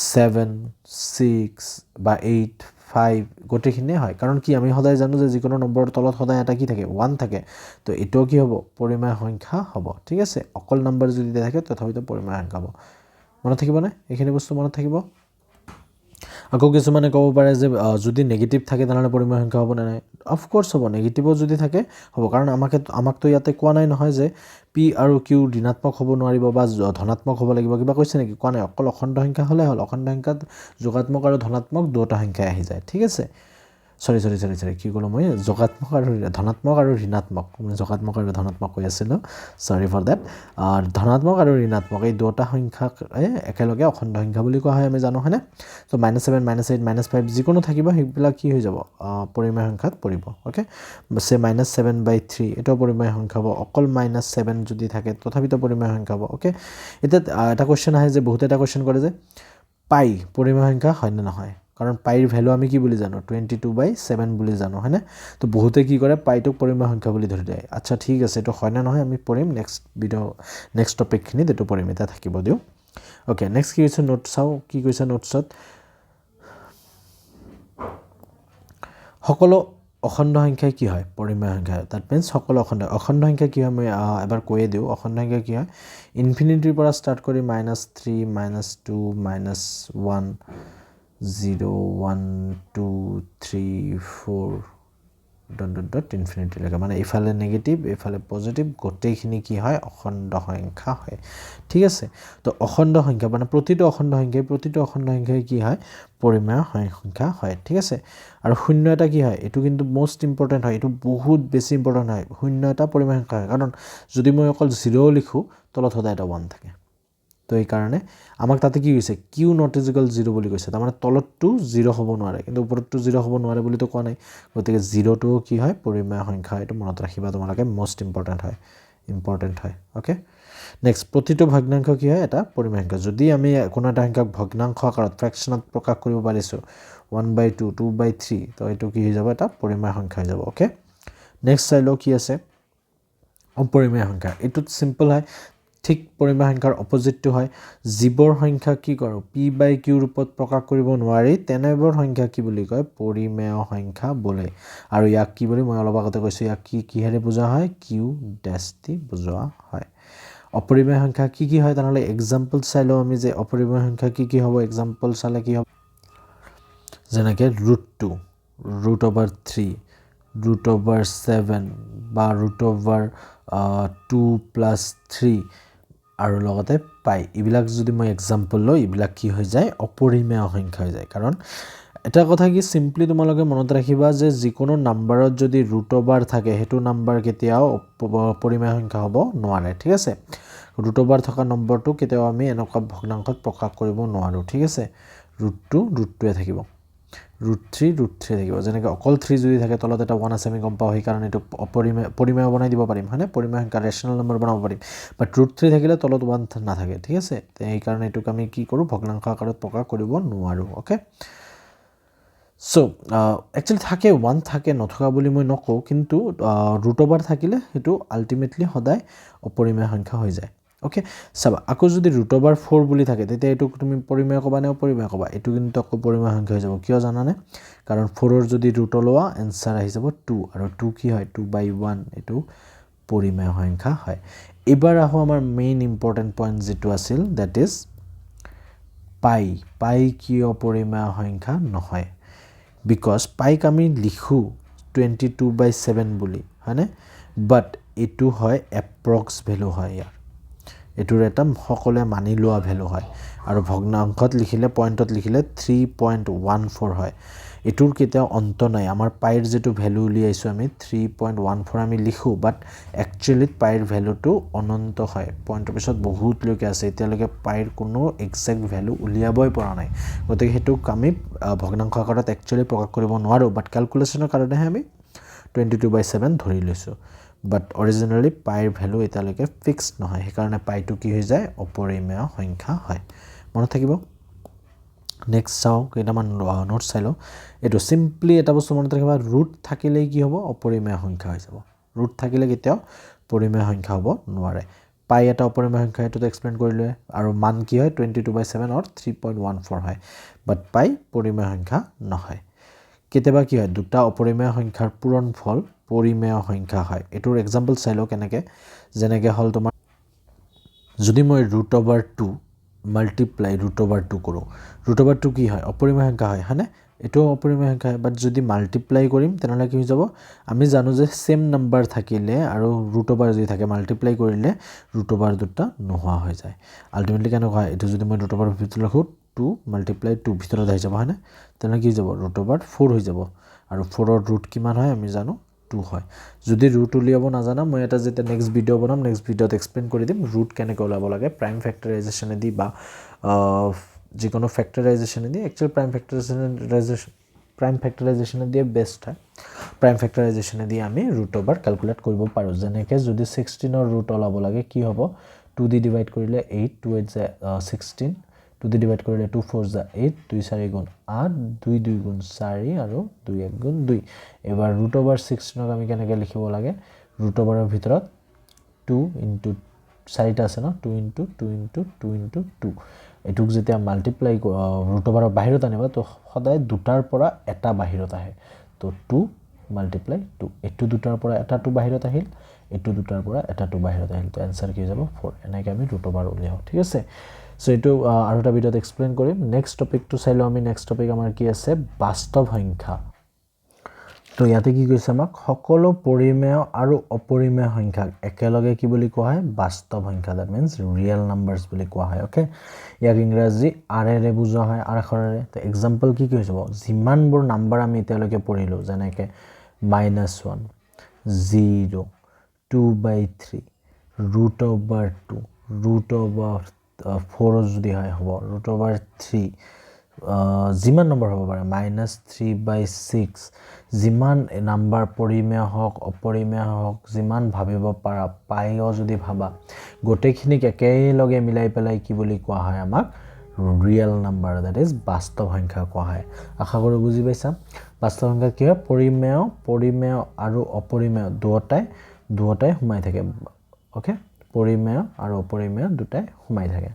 7 6 বা 8 5 গোটেখিনি হয় কাৰণ কি আমি সদায় জানো যে যিকোনো নম্বৰৰ তলত সদায় এটা কি থাকে 1 থাকে তো এটো কি হ'ব পৰিমেয় সংখ্যা হ'ব ঠিক আছে অকল নাম্বাৰ যদি দিয়া থাকে তথাপিতো পৰিমেয় সংখ্যা হ'ব মনত থাকিব না এখিনি বস্তু মনত থাকিব আকৌ কিছুমানে ক'ব পাৰে যে যদি নেগেটিভ থাকে তাহলে পৰিমেয় সংখ্যা হ'ব না নাই অফ কোৰ্স হ'ব নেগেটিভও যদি থাকে হ'ব কাৰণ আমাক তো ইয়াতে কোৱা নাই নহয় যে p আৰু q ঋণাত্মক হ'ব নোৱাৰিব বা ধনাত্মক হ'ব লাগিব কিবা কৈছে নেকি কোৱা নাই অকল অখণ্ড সংখ্যা হলে হল অখণ্ড সংখ্যাত যোগাত্মক আৰু ধনাত্মক দুটা সংখ্যা আহি যায় ঠিক আছে সৰি কি ক'লো মই যোগাত্মক আৰু ধনাত্মক আৰু ঋণাত্মক যোগাত্মক আৰু ধনাত্মক কৈ আছিলোঁ সৰি ফৰ দ্যাট ধনাত্মক আৰু ঋণাত্মক এই দুটা সংখ্যাক একেলগে অখণ্ড সংখ্যা বুলি কোৱা হয় আমি জানো হয়নে তো -7 -8 -5 যিকোনো থাকিব সেইবিলাক কি হৈ যাব পৰিমেয় সংখ্যাত পৰিব ওকে সে -7/3 এটা পৰিমেয় সংখ্যা হ'ব অকল -7 যদি থাকে তথাপিতো পৰিমেয় সংখ্যা হ'ব ওকে এটা এটা কোৱেশ্চন আহে যে বহুত এটা কোৱেশ্চন কৰে যে পাই পৰিমেয় সংখ্যা হয় না নহয় কাৰণ পাইৰ ভ্যালু আমি কি বুলি জানো 22/7 বুলি জানো হয়নে তো বহুতে কি কৰে পাইটোক পৰিমেয় সংখ্যা বুলি ধৰি দিয়ে আচ্ছা ঠিক আছে এটো হয় না নহয় আমি পঢ়িম নেক্সট ভিডিও নেক্সট টপিক খিনি এটো পঢ়িম এটা থাকিব দিও ওকে নেক্সট কি কৈছে নোট চাও কি কৈছে নোটছত সকলো অখণ্ড সংখ্যা কি হয় পৰিমেয় সংখ্যা দ্যাট মিন্স সকলো অখণ্ড সংখ্যা কি হয় মই এবাৰ কৈয়ে দিও অখণ্ড সংখ্যা কি হয় ইনফিনিটিৰ পৰা স্টাৰ্ট কৰি -3 -2 -1 0 1 2 3 4 ডট ইনফিনিটি লাগে মানে ইফালে নেগেটিভ ইফালে পজিটিভ গোটেইখিনি কি হয় অখণ্ড সংখ্যা হয় ঠিক আছে তো অখণ্ড সংখ্যা মানে প্ৰতিটো অখণ্ড সংখ্যাই কি হয় পৰিমেয় সংখ্যা হয় ঠিক আছে আৰু শূন্য এটা কি হয় এটো কিন্তু মোস্ট ইম্পৰ্টেন্ট হয় এটো বহুত বেছি ইম্পৰ্টেন্ট হয় শূন্য এটা পৰিমেয় সংখ্যা হয় কাৰণ যদি মই অকল 0 লিখো তলত সদায় এটা 1 থাকে তো এই কাৰণে আমাক তাতে কি হৈছে কিউ নট ইকুয়াল 0 বুলি কৈছে তাৰ মানে তলতটো 0 হ'ব নোৱাৰে কিন্তু ওপৰতটো 0 হ'ব নোৱাৰে বুলি তো কোৱা নাই গতিকে 0 টো কি হয় পৰিমেয় সংখ্যা এটো মনত ৰাখিবা তোমালোকে মোস্ট ইম্পৰ্টেন্ট হয় ওকে নেক্সট প্ৰতিটো ভগ্নাংশ কি হয় এটা পৰিমেয় সংখ্যা যদি আমি কোনো এটা সংখ্যাক ভগ্নাংশ আকাৰত ফ্ৰেকশনত প্ৰকাশ কৰিব পাৰিছো 1/2 2/3 তো এটো কি হৈ যাব এটা পৰিমেয় সংখ্যা হৈ যাব ওকে নেক্সট চাইলো কি আছে অপৰিমেয় সংখ্যা এটো সিম্পল হয় ঠিক পৰিমেয় সংখ্যাৰ অপজিটটো হয় জীৱৰ সংখ্যা কি কৰো p/q ৰূপত প্ৰকাশ কৰিব নোৱাৰি তেনেবৰ সংখ্যা কি বুলি কয় পৰিমেয় সংখ্যা বোলে আৰু ইয়াক কি বুলি মই অলপ আগতে কৈছো ইয়াক কিহেৰে বুজা হয় q ড্যাশ দি বুজোৱা হয় অপৰিমেয় সংখ্যা কি হয় তাহলে এক্সাম্পল চাইলো আমি যে অপৰিমেয় সংখ্যা কি হ'ব এক্সাম্পল চালে কি হ'ব যেনেকে √2 √3 √7 বা √2 + 3 আৰু লগতে পাই ইবিলাক যদি মই এক্সাম্পল লই ইবিলাক কি হৈ যায় অপৰিমেয় সংখ্যা হৈ যায় কাৰণ এটা কথা কি সিম্পলি তোমালোকে মনত ৰাখিবা যে যিকোনো নাম্বাৰত যদি √ওভাৰ থাকে হেতু নাম্বাৰ কেতিয়াও পৰিমেয় সংখ্যা হ'ব নোৱাৰে ঠিক আছে √ওভাৰ থকা নম্বৰটো কেতিয়াও আমি এনেকুৱা ভগ্নাংশত প্ৰকাশ কৰিব নোৱাৰো ঠিক আছে √2 √2 এ থাকিব √3 থাকিব যেনেকৈ অকল 3 যদি থাকে তলত এটা 1 আছে আমি গম পাও সেই কাৰণে এটো পৰিমেয় বনাই দিব পাৰিম হয়নে পৰিমেয় সংখ্যা ৰেশনাল নম্বৰ বনাব পাৰিম বাট √3 থাকিলে তলত 1 নাথাকে ঠিক আছে এই কাৰণে এটোক আমি কি কৰো ভগ্নাংশ আকাৰত প্ৰকাশ কৰিব নোৱাৰো ওকে সো একচুয়ালি থাকে 1 থাকে নথকা বুলি মই নকও কিন্তু √ওভাৰ থাকিলে হেতু আলটিমেটলি সদায় অপৰিমেয় সংখ্যা হৈ যায় ওকে সাবা আকৌ যদি √4 বুলি থাকে তেতিয়া এটো তুমি পৰিমেয় কবা নে অপৰিমেয় কবা এটো কিন্তু অপৰিমেয় সংখ্যা হৈ যাব কিয় জানানে কাৰণ 4 ৰ যদি ৰুট লোৱা आंसर আহি যাব 2 আৰু 2 কি হয় 2/1 এটো পৰিমেয় সংখ্যা হয় এবাৰ আহো আমাৰ মেইন ইম্পৰ্টেন্ট পইণ্ট যেটো আছিল দ্যাট ইজ পাই কি অপৰিমেয় সংখ্যা নহয় বিকজ পাইক আমি লিখো 22/7 বুলি হয়নে বাট এটো হয় এপ্ৰক্স ভ্যালু হয় ইয়াৰ এটোৰ এটা সকলে মানি লোৱা ভ্যালু হয় আৰু ভগ্নাংশত লিখিলে পইণ্টত লিখিলে 3.14 হয় এটোৰ কেতিয়া অন্ত নাই আমাৰ পাইৰ যেটো ভ্যালু উলিয়াইছো আমি 3.14 আমি লিখো বাট একচুয়ালি পাইৰ ভ্যালুটো অনন্ত হয় পইণ্টৰ পিছত বহুত লৈকে আছে এতিয়ালৈকে পাইৰ কোনো এক্সাক্ট ভ্যালু উলিয়াবই পৰা নাই গতিকে হেতুক আমি ভগ্নাংশ আকাৰত একচুয়ালি প্ৰকাশ কৰিব নোৱাৰো বাট ক্যালকুলেশনৰ কাৰণে আমি 22/7 ধৰি লৈছো বাট অৰিজিনালি পাইৰ ভ্যালু এতিয়ালৈকে ফিক্সড নহয় সেই কাৰণে পাইটো কি হৈ যায় অপৰিমেয় সংখ্যা হয় মনত থাকিব নেক্সট চাও কেইটামান নোট চাইলো এটো সিম্পলি এটা বস্তু মনত ৰাখিবা ৰুট থাকিলে কি হ'ব অপৰিমেয় সংখ্যা হৈ যাব ৰুট থাকিলে কেতিয়াও পৰিমেয় সংখ্যা হ'ব নোৱাৰে পাই এটা অপৰিমেয় সংখ্যা এটো এক্সপ্লেইন কৰিলে আৰু মান কি হয় 22/7 অৰ 3.14 হয় বাট পাই পৰিমেয় সংখ্যা নহয় কেতিয়াবা কি হয় দুটা অপৰিমেয় সংখ্যাৰ পূৰণফল পৰিমেয় সংখ্যা হয় এটোৰ এক্সাম্পল চাইলো কেনেকে যেনেকে হল তোমাৰ যদি মই √2 মাল্টিপ্লাই √2 কৰো √2 কি হয় অপৰিমেয় সংখ্যা হয় হয়নে এটো অপৰিমেয় সংখ্যা বাট যদি মাল্টিপ্লাই কৰিম তেনেহলে কি হৈ যাব আমি জানো যে সেম নাম্বাৰ থাকিলে আৰু √ওভাৰ যদি থাকে মাল্টিপ্লাই কৰিলে √ওভাৰ দুটা নোহোৱা হৈ যায় আলটিমেটলি কেনে হয় এটো যদি মই √ওভাৰ ভিতৰত ৰাখো 2 মাল্টিপ্লাই 2 ভিতৰত আহি যাব হয়নে তেনে কি যাব √4 হৈ যাব আৰু 4 ৰ ৰুট কিমান হয় আমি জানো 2 হয় যদি ৰুট উলিয়াব নাজানা মই এটা যেটা নেক্সট ভিডিও বনাম নেক্সট ভিডিওত এক্সপ্লেইন কৰি দিম ৰুট কেনেকৈ ওলাব লাগে প্ৰাইম ফেক্টৰাইজেচন দি বা যিকোনো ফেক্টৰাইজেচন দি একচুয়াল প্ৰাইম ফেক্টৰাইজেচন দি বেষ্ট হয় প্ৰাইম ফেক্টৰাইজেচন দি আমি √ওভাৰ ক্যালকুলেট কৰিব পাৰো যেনেকৈ যদি 16 ৰ ৰুট ওলাব লাগে কি হ'ব 2 দি ডিভাইড কৰিলে 8 2 8 যা 16 2 দি ডিভাইড কৰিলে 2 4 যা 8 2 4 গুণ 8 2 2 গুণ 4 আৰু 2 1 গুণ 2 এবাৰ √16 ক আমি কেনেকৈ লিখিব লাগে √ওভাৰৰ ভিতৰত 2 ইনটু 4টা আছে ন 2 ইনটু 2 ইনটু 2 ইনটু 2 এটুক যেতিয়া মাল্টিপ্লাই √ওভাৰৰ বাহিৰত আনিবা তো সদায় দুটাৰ পৰা এটা বাহিৰত আহে তো 2 মাল্টিপ্লাই 2 এটু দুটাৰ পৰা এটা 2 বাহিৰত আহিল এটু দুটাৰ পৰা এটা 2 বাহিৰত আহিল তো आंसर কি যাব 4 এনেকৈ আমি √ওভাৰ উলিয়াও ঠিক আছে সো এটো আৰু এটা ভিডিওত এক্সপ্লেইন কৰিম নেক্সট টপিকটো চাইলো আমি নেক্সট টপিক আমাৰ কি আছে বাস্তৱ সংখ্যা তো ইয়াতে কি কৈছে আমাক সকলো পৰিমেয় আৰু অপৰিমেয় সংখ্যাক একেলগে কি বুলি কোৱা হয় বাস্তৱ সংখ্যা দ্যাট মিন্স ৰিয়েল নাম্বাৰস বুলি কোৱা হয় ওকে ইয়াক ইংৰাজী আৰেৰে বুজোৱা হয় আখৰেৰে তো এক্সাম্পল কি কি হৈ যাব যিমানবোৰ নাম্বাৰ আমি এতিয়ালৈকে পঢ়িলো যেনেকৈ -1 0 2/3 √2 √4 যদি হয় হ'ব √3 যিমান নম্বৰ হ'ব পাৰে -3/6 যিমান নাম্বাৰ পৰিমেয় হওক অপৰিমেয় হওক যিমান ভাবিব পাৰা পাইও যদি ভাবা গোটেইখিনিক একেলগে মিলাই পেলাই কি বুলি কোৱা হয় আমাক ৰিয়েল নাম্বাৰ দ্যাট ইজ বাস্তৱ সংখ্যা কোৱা হয় আশা কৰো বুজি পাইছা বাস্তৱ সংখ্যা কি হয় পৰিমেয় আৰু অপৰিমেয় দুটাই সোমাই থাকে ওকে পৰিমেয় আৰু অপৰিমেয় দুটাই সোমাই থাকে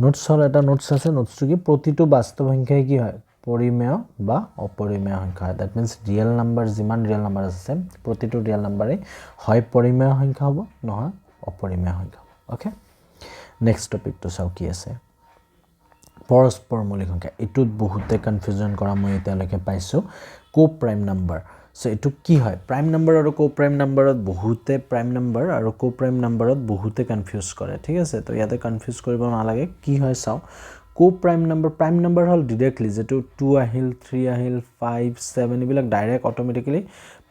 নোটছৰ এটা নোটছ আছে নোটছটো কি প্ৰতিটো বাস্তৱ সংখ্যাই কি হয় পৰিমেয় বা অপৰিমেয় সংখ্যা দ্যাট মিন্স ৰিয়েল নাম্বাৰ যিমান ৰিয়েল নাম্বাৰ আছে প্ৰতিটো ৰিয়েল নাম্বাৰে হয় পৰিমেয় সংখ্যা হ'ব নহয় অপৰিমেয় সংখ্যা ওকে নেক্সট টপিকটো চাও কি আছে পৰস্পৰ মৌলিক সংখ্যা এটুত বহুতে কনফিউজন কৰা মই এতিয়ালৈকে পাইছো কো প্ৰাইম নাম্বাৰ সো এটু কি হয় প্ৰাইম নাম্বাৰ আৰু কো প্ৰাইম নাম্বাৰত বহুতে প্ৰাইম নাম্বাৰ আৰু কো প্ৰাইম নাম্বাৰত বহুতে কনফিউজ কৰে ঠিক আছে তো ইয়াতে কনফিউজ কৰিব নালাগে কি হয় চাও কো প্ৰাইম নাম্বাৰ হল ডাইৰেক্টলি যেটো 2 আহিল 3 আহিল 5 7 ইবিলাক ডাইৰেক্ট অটোমেটিক্যালি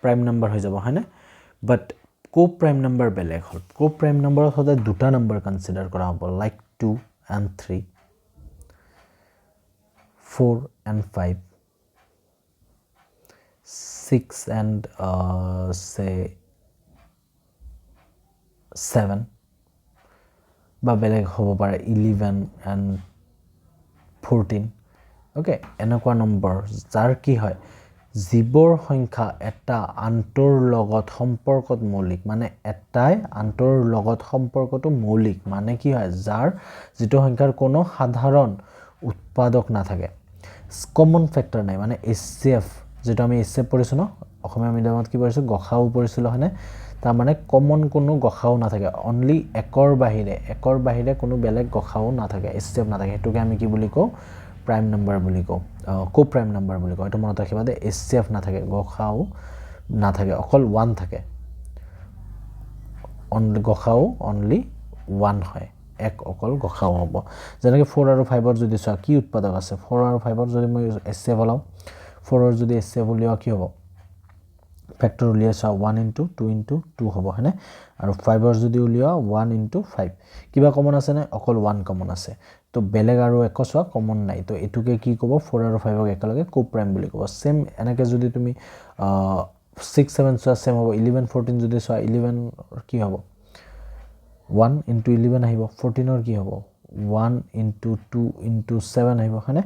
প্ৰাইম নাম্বাৰ হৈ যাব হয়নে বাট কো প্ৰাইম নাম্বাৰ বেলেগ হল কো প্ৰাইম নাম্বাৰত সদায় দুটা নাম্বাৰ কনসিডাৰ কৰা হ'ব like 2 and 3 4 and 5 6 and say 7 বা বেলেগ হ'ব পাৰে 11 and 14 ওকে এনেকুৱা নম্বৰ যাৰ কি হয় জীৱৰ সংখ্যা এটা আন্তৰ লগত সম্পৰ্কত মৌলিক মানে এটাই আন্তৰ লগত সম্পৰ্কটো মৌলিক মানে কি হয় যাৰ যিটো সংখ্যাৰ কোনো সাধাৰণ উৎপাদক নাথাকে কমন ফ্যাক্টৰ নাই মানে এচচিএফ যেটো আমি এচচিএফ পঢ়িছো ন অসমীয়া মিডিয়ামত কি পঢ়িছো গখাও পঢ়িছিল হয়নে তাৰ মানে কমন কোনো গখাও নাথাকে অনলি একৰ বাহিৰে কোনো বেলেগ গখাও নাথাকে এচচিএফ নাথাকে হেতুকে আমি কি বুলি কও প্ৰাইম নাম্বাৰ বুলি কও কো প্ৰাইম নাম্বাৰ বুলি কও এটো মনত ৰাখিবা দে এচচিএফ নাথাকে গখাও নাথাকে অকল 1 থাকে অনলি গখাও অনলি 1 হয় এক অকল গখাও হ'ব যেনেকৈ 4 আৰু 5 ৰ যদি চোৱা কি উৎপাদক আছে 4 আৰু 5 ৰ যদি মই এচচিএফ ওলাও 4 ৰ যদি এচচিএফ উলিয়া কি হ'ব ফ্যাক্টৰ উলিয়া চা 1 into 2 into 2 হ'ব হয়নে আৰু 5 ৰ যদি উলিয়া 1 into 5 কিবা কমন আছে নে অকল 1 কমন আছে তো বেলেগ আৰু একো চোৱা কমন নাই তো এটুকে কি ক'ব 4 আৰু 5 ক একেলগে কো প্ৰাইম বুলি ক'ব সেম এনেকৈ যদি তুমি 6 7 চোৱা সেম হ'ব 11 14 যদি চোৱা 11 কি হ'ব 1 into 11 আহিব 14 ৰ কি হ'ব 1 into 2 into 7 আহিব হয়নে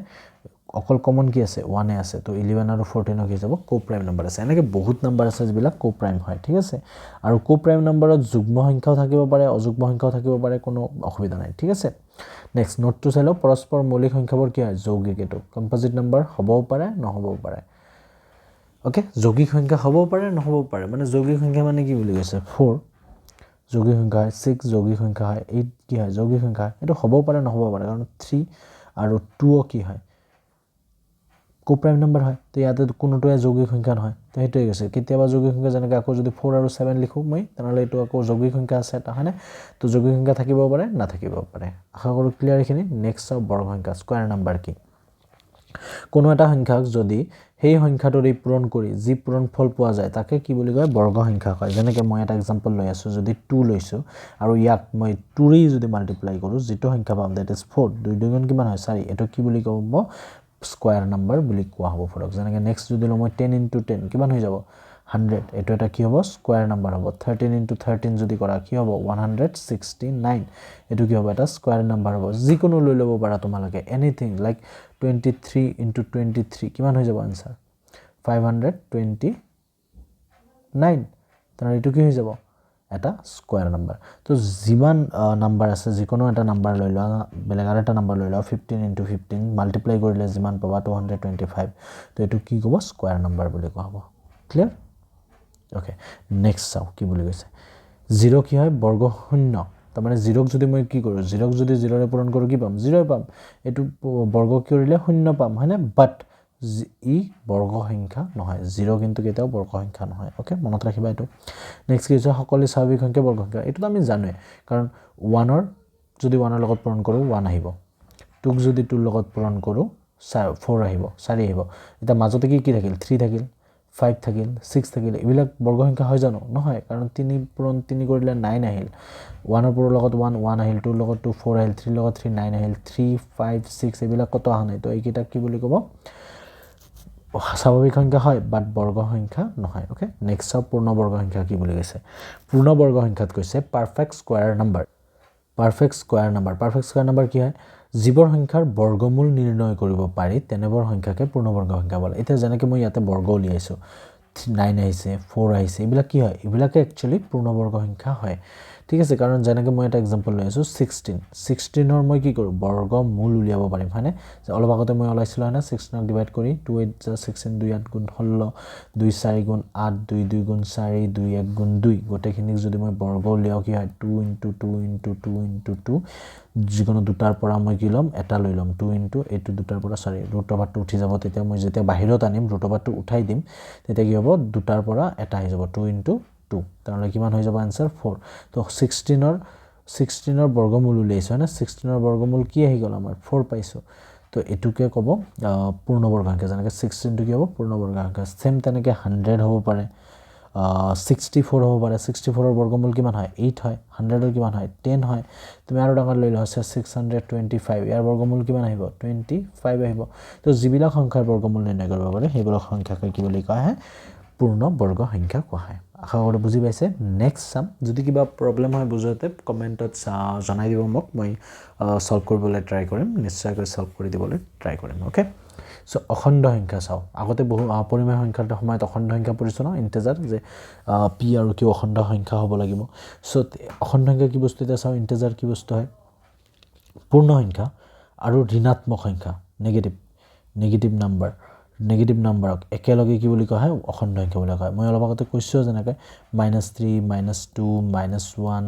অকল কমন কি আছে 1 এ আছে তো 11 আৰু 14 ক কি যাব কো প্ৰাইম নাম্বাৰ আছে এনেকৈ বহুত নাম্বাৰ আছে যিবিলাক কো প্ৰাইম হয় ঠিক আছে আৰু কো প্ৰাইম নাম্বাৰত যুগ্ম সংখ্যাও থাকিব পাৰে অযুগ্ম সংখ্যাও থাকিব পাৰে কোনো অসুবিধা নাই ঠিক আছে নেক্সট নোটটো চাইলো পৰস্পৰ মৌলিক সংখ্যাবোৰ কি হয় যৌগিক এটো কম্পোজিট নাম্বাৰ হ'বও পাৰে নহ'বও পাৰে ওকে যৌগিক সংখ্যা হ'বও পাৰে নহ'বও পাৰে মানে যৌগিক সংখ্যা মানে কি বুলি কৈছে 4 যৌগিক সংখ্যা হয় 6 যৌগিক সংখ্যা হয় 8 কি হয় যৌগিক সংখ্যা এটো হ'বও পাৰে নহ'বও পাৰে কাৰণ 3 আৰু 2 কি হয় কোপ্ৰাইম নাম্বাৰ হয় তো ইয়াতে কোনোটোৱে যৌগিক সংখ্যা নহয় তো সেইটোৱে গৈছে কেতিয়াবা যৌগিক সংখ্যা যেনেকৈ আকৌ যদি 4 আৰু 7 লিখোঁ মই তেনেহ'লে এইটো আকৌ যৌগিক সংখ্যা আছে এটা হয়নে তো যৌগিক সংখ্যা থাকিব পাৰে নাথাকিব পাৰে আশা কৰোঁ ক্লিয়াৰ এইখিনি নেক্সট চাওঁ বৰ্গ সংখ্যা স্কয়াৰ নাম্বাৰ কি কোনো এটা সংখ্যাক যদি সেই সংখ্যাটোৰে পূৰণ কৰি যি পূৰণফল পোৱা যায় তাকে কি বুলি কয় বৰ্গ সংখ্যা কয় যেনেকৈ মই এটা এক্সাম্পল লৈ আছোঁ যদি 2 লৈছোঁ আৰু ইয়াক মই 2 ৰে যদি মাল্টিপ্লাই কৰোঁ যিটো সংখ্যা পাম দ্যাট ইজ 4 2 2 গুণ কিমান হয় 4 এটো কি বুলি ক'ব স্কয়াৰ নাম্বাৰ বুলি কোৱা হ'ব ফৰক যেনেকৈ নেক্সট যদি মই 10 * 10 কিমান হৈ যাব 100 এটো এটা কি হ'ব স্কয়াৰ নাম্বাৰ হ'ব 13 * 13 যদি কৰা কি হ'ব 169 এটো কি হ'ব এটা স্কয়াৰ নাম্বাৰ হ'ব যিকোনো লৈ ল'ব পাৰা তোমালোকে এনিথিং লাইক 23 * 23 কিমান হৈ যাব আনসাৰ 529 তাৰ এটো কি হৈ যাব এটা স্কয়াৰ নাম্বাৰ তো যিমান নাম্বাৰ আছে যিকোনো এটা নাম্বাৰ লৈ লোৱা বেলেগ আৰু এটা নাম্বাৰ লৈ লোৱা 15 * 15 মাল্টিপ্লাই কৰিলে যিমান পাবা 225 তো এটো কি ক'ব স্কয়াৰ নাম্বাৰ বুলি কোৱা হ'ব ক্লিয়াৰ ওকে নেক্সট চাও কি বুলি কৈছে 0 কি হয় বৰ্গ শূন্য তাৰ মানে 0 ক যদি মই কি কৰো 0 ক যদি 0 ৰে পূৰণ কৰো কি পাম 0 পাম এটো বৰ্গ কৰিলে শূন্য পাম হয়নে বাট ই বৰ্গ সংখ্যা নহয় 0 কিন্তু কেতিয়াও বৰ্গ সংখ্যা নহয় ওকে মনত ৰাখিবা এটো নেক্সট কি হৈছে সকলো স্বাভাৱিক সংখ্যা বৰ্গ সংখ্যা এটো আমি জানোৱে কাৰণ 1 ৰ যদি 1 ৰ লগত পূৰণ কৰো 1 আহিব 2 ক যদি 2 ৰ লগত পূৰণ কৰো 4 আহিব 4 আহিব এটা মাজতে কি থাকিল 3 থাকিল 5 থাকিল 6 থাকিল এবিলাক বৰ্গ সংখ্যা হয় জানো নহয় কাৰণ 3 পূৰণ 3 কৰিলে 9 আহিল 1 ৰ পূৰৰ লগত 1 1 আহিল 2 ৰ লগত 2 4 আহিল 3 ৰ লগত 3 9 আহিল 3 5 6 এবিলাক কত আহা নাই তো এইকেইটা কি বুলি ক'ব স্বাভাৱিক সংখ্যা হয় বাট বৰ্গ সংখ্যা নহয় ওকে নেক্সট চাও পূৰ্ণ বৰ্গ সংখ্যা কি বুলি কৈছে পূৰ্ণ বৰ্গ সংখ্যাত কৈছে perfect square number perfect square number কি হয় যিবৰ সংখ্যাৰ বৰ্গমূল নিৰ্ণয় কৰিব পাৰি তেনেবৰ সংখ্যাকে পূৰ্ণবৰ্গ সংখ্যা বলে এতিয়া যেনেকৈ মই ইয়াতে বৰ্গ উলিয়াইছো 9 আহিছে 4 আহিছে এবিলাক কি হয় এবিলাকে একচুয়ালি পূৰ্ণবৰ্গ সংখ্যা হয় ঠিক আছে কাৰণ যেনেকৈ মই এটা एग्जांपल লৈ আছো 16 ৰ মই কি কৰো বৰ্গমূল উলিয়াব পাৰিম হয়নে অলপ আগতে মই ওলাইছিলো না 16 ক ডিভাইড কৰি 2 8 যা 16 2 8 গুণ 16 2 4 গুণ 8 2 2 গুণ 4 2 1 গুণ 2 গোটেইখিনিক যদি মই বৰ্গ উলিয়াও কি হয় 2 * 2 * 2 * 2 যিকোনো দুটাৰ পৰা মই কি লম এটা লৈ লম 2 * এইটো দুটাৰ পৰা সৰি ৰুট ওভাৰটো উঠি যাব তেতিয়া মই যেতিয়া বাহিৰত আনিম ৰুট ওভাৰটো উঠাই দিম তেতিয়া কি হ'ব দুটাৰ পৰা এটা আহি যাব 2 * 2 তাহলে কিমান হৈ যাব आंसर 4 তো 16 ৰ বৰ্গমূল উলিয়াইছো না 16 ৰ বৰ্গমূল কি আহি গল আমাৰ 4 পাইছো তো এটুকে ক'ব পূৰ্ণবৰ্গ সংখ্যা যেনেকৈ 16 টো কি হ'ব পূৰ্ণবৰ্গ সংখ্যা সেম তেনেকৈ 100 হ'ব পাৰে 64 হ'ব পাৰে 64 ৰ বৰ্গমূল কিমান হয় 8 হয় 100 ৰ কিমান হয় 10 হয় তুমি আৰু ডাঙৰ লৈ লোৱা 625 ইয়াৰ বৰ্গমূল কিমান আহিব 25 আহিব তো যিবিলাক সংখ্যাৰ বৰ্গমূল নিৰ্ণয় কৰিব পাৰে সেইবিলাক সংখ্যাকে কি বুলি কোৱা হয় পূৰ্ণ বৰ্গ সংখ্যা কোৱা হয় আশা কৰো বুজি পাইছে নেক্সট সাম যদি কিবা প্ৰবলেম হয় বুজাতে কমেন্টত জনাই দিব মোক মই সলভ কৰিবলৈ ট্ৰাই কৰিম নিশ্চয়কৈ সলভ কৰি দিবলৈ ট্ৰাই কৰিম ওকে সো অখণ্ড সংখ্যা চাও আগতে বহু পৰিমেয় সংখ্যাৰ সময়ত অখণ্ড সংখ্যা পৰিছো ন ইন্টিজাৰ যে পি আৰু কিউ অখণ্ড সংখ্যা হ'ব লাগিব সো অখণ্ড সংখ্যা কি বস্তু এটা চাও ইন্টিজাৰ কি বস্তু হয় পূৰ্ণ সংখ্যা আৰু ঋণাত্মক সংখ্যা নেগেটিভ নাম্বাৰক একেলগে কি বুলি কোৱা হয় অখণ্ড সংখ্যা বুলি কোৱা হয় মই অলপ আগতে কৈছো যেনেকৈ -3 -2 -1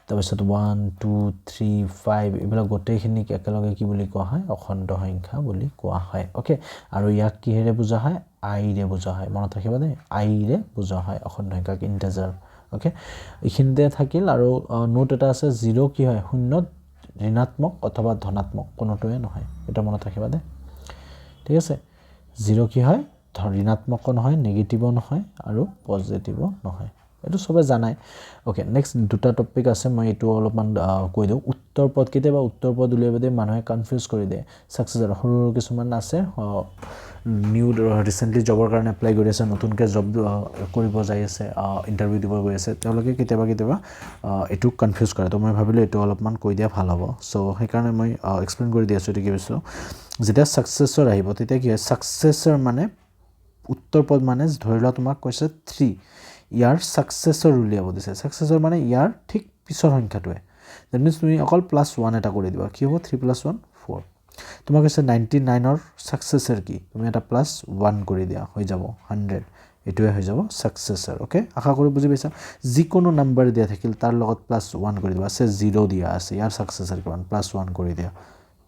তাৰপিছত 1 2 3 5 এইবিলাক গোটেইখিনিক একেলগে কি বুলি কোৱা হয় অখণ্ড সংখ্যা বুলি কোৱা হয় ওকে আৰু ইয়াক কিহেৰে বুজা হয় আই ৰে বুজা হয় মনত ৰাখিবা দেই আই ৰে বুজা হয় অখণ্ড সংখ্যাক ইন্টিজাৰ ওকে ইখিনতে থাকিল আৰু নোট এটা আছে 0 কি হয় শূন্য ঋণাত্মক অথবা ধনাত্মক কোনোটোৱে নহয় এটা মনত ৰাখিবা দেই ঠিক আছে 0 কি হয় ঋণাত্মক নহয় নেগেটিভও নহয় আৰু পজিটিভও নহয় এটো সবে জানাই ওকে নেক্সট দুটা টপিক আছে মই এটো অলপমান কৈ দিও উত্তৰ পদ কেতিয়াবা উত্তৰ পদ উলিয়াবতে মানুহে কনফিউজ কৰি দিয়ে সাকসেসৰ সৰু কিছুমান আছে নিউ ৰিসেন্টলি জবৰ কাৰণে এপ্লাই কৰি আছে নতুনকৈ জব কৰিব যাই আছে ইন্টাৰভিউ দিব গৈ আছে তেওঁলোকে কেতিয়াবা এটো কনফিউজ কৰে তো মই ভাবিলো এটো অলপমান কৈ দিয়া ভাল হ'ব সো সেই কাৰণে মই এক্সপ্লেইন কৰি দি আছো এটো কি বস্তু যেতিয়া সাকসেসৰ আহিব তেতিয়া কি হয় সাকসেসৰ মানে উত্তৰ পদ মানে ধৰি লোৱা তোমাক কৈছে 3 ইয়াৰ সাকসেসৰ উলিয়াব দিছে সাকসেসৰ মানে ইয়াৰ ঠিক পিছৰ সংখ্যাটোৱে দ্যাট মিন্স তুমি অকল +1 এটা কৰি দিবা কি হ'ব 3 + 1 4 তোমাক কৈছে 99 ৰ সাকসেসৰ কি তুমি এটা +1 কৰি দিয়া হৈ যাব 100 এটোৱে হৈ যাব সাকসেসৰ ওকে আশা কৰো বুজি পাইছা যিকোনো নাম্বাৰ দিয়া থাকিল তাৰ লগত +1 কৰি দিবা আছে 0 দিয়া আছে ইয়াৰ সাকসেসৰ কিমান +1 কৰি দিয়া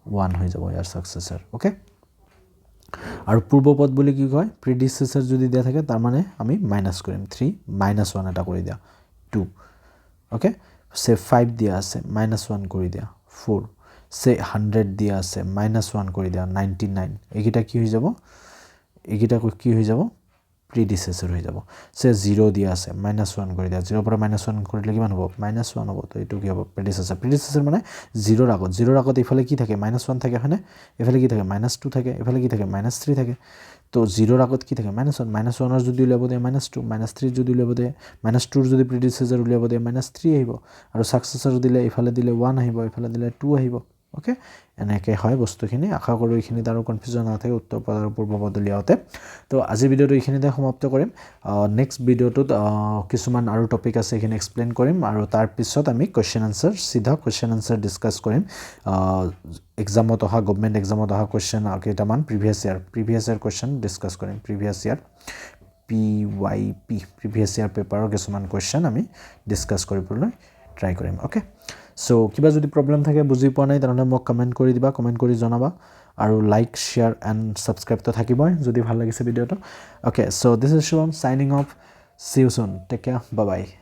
1 হৈ যাব ইয়াৰ সাকসেসৰ ওকে আৰু পূৰ্বপদ বুলি কি কয় প্ৰিডিচেছৰ যদি দিয়া থাকে তাৰ মানে আমি মাইনাস কৰিম 3 -1 এটা কৰি দিয়া 2 ওকে সে 5 দিয়া আছে -1 কৰি দিয়া 4 সে 100 দিয়া আছে -1 কৰি দিয়া 99 এইকিটা কি হৈ যাব এইকিটা কি হৈ যাব প্ৰিডিচেছৰ হৈ যাব সে 0 দিয়া আছে -1 কৰি দিয়া 0 পৰা -1 কৰিলে কিমান হ'ব -1 হ'ব তো এইটো কি হ'ব প্ৰিডিচেছৰ মানে 0 ৰ আগত ইফালে কি থাকে -1 থাকে হয়নে ইফালে কি থাকে -2 থাকে ইফালে কি থাকে -3 থাকে তো 0 ৰ আগত কি থাকে -1 ৰ যদি উলিয়াব দিয়ে -2 -3 যদি উলিয়াব দিয়ে -2 ৰ যদি প্ৰিডিচেছৰ উলিয়াব দিয়ে -3 আহিব আৰু সাকসেছৰ দিলে ইফালে দিলে 1 আহিব ইফালে দিলে 2 আহিব ওকে এনেকৈ হয় বস্তুখিনি আশা কৰোঁ এইখিনিত আৰু কনফিউজন নাথাকে উত্তৰ পদ আৰু পূৰ্বপদ উলিয়াওঁতে তো আজি ভিডিঅ'টো এইখিনিতে সমাপ্ত কৰিম নেক্সট ভিডিঅ'টোত কিছুমান আৰু টপিক আছে এইখিনি এক্সপ্লেইন কৰিম আৰু তাৰ পিছত আমি কোৱেশ্চন আনসাৰ সিধা কোৱেশ্চন আনসাৰ ডিসকাস কৰিম এক্সামত অহা গভৰ্নমেণ্ট এক্সামত অহা কোৱেশ্চন কেইটামান প্ৰিভিয়াছ ইয়াৰ কোৱেশ্চন ডিসকাস কৰিম previous year PYP previous year পেপাৰৰ কিছুমান কোৱেশ্চন আমি ডিসকাস কৰিবলৈ ট্ৰাই কৰিম ওকে সো কিবা যদি প্ৰবলেম থাকে বুজি পোৱা নাই তেনেহ'লে মোক কমেন্ট কৰি দিবা কমেন্ট কৰি জনাবা আৰু লাইক শেয়াৰ এণ্ড সাবস্ক্ৰাইব তো থাকিবই যদি ভাল লাগিছে ভিডিঅ'টো okay so this is Shubham signing off see you soon take care bye by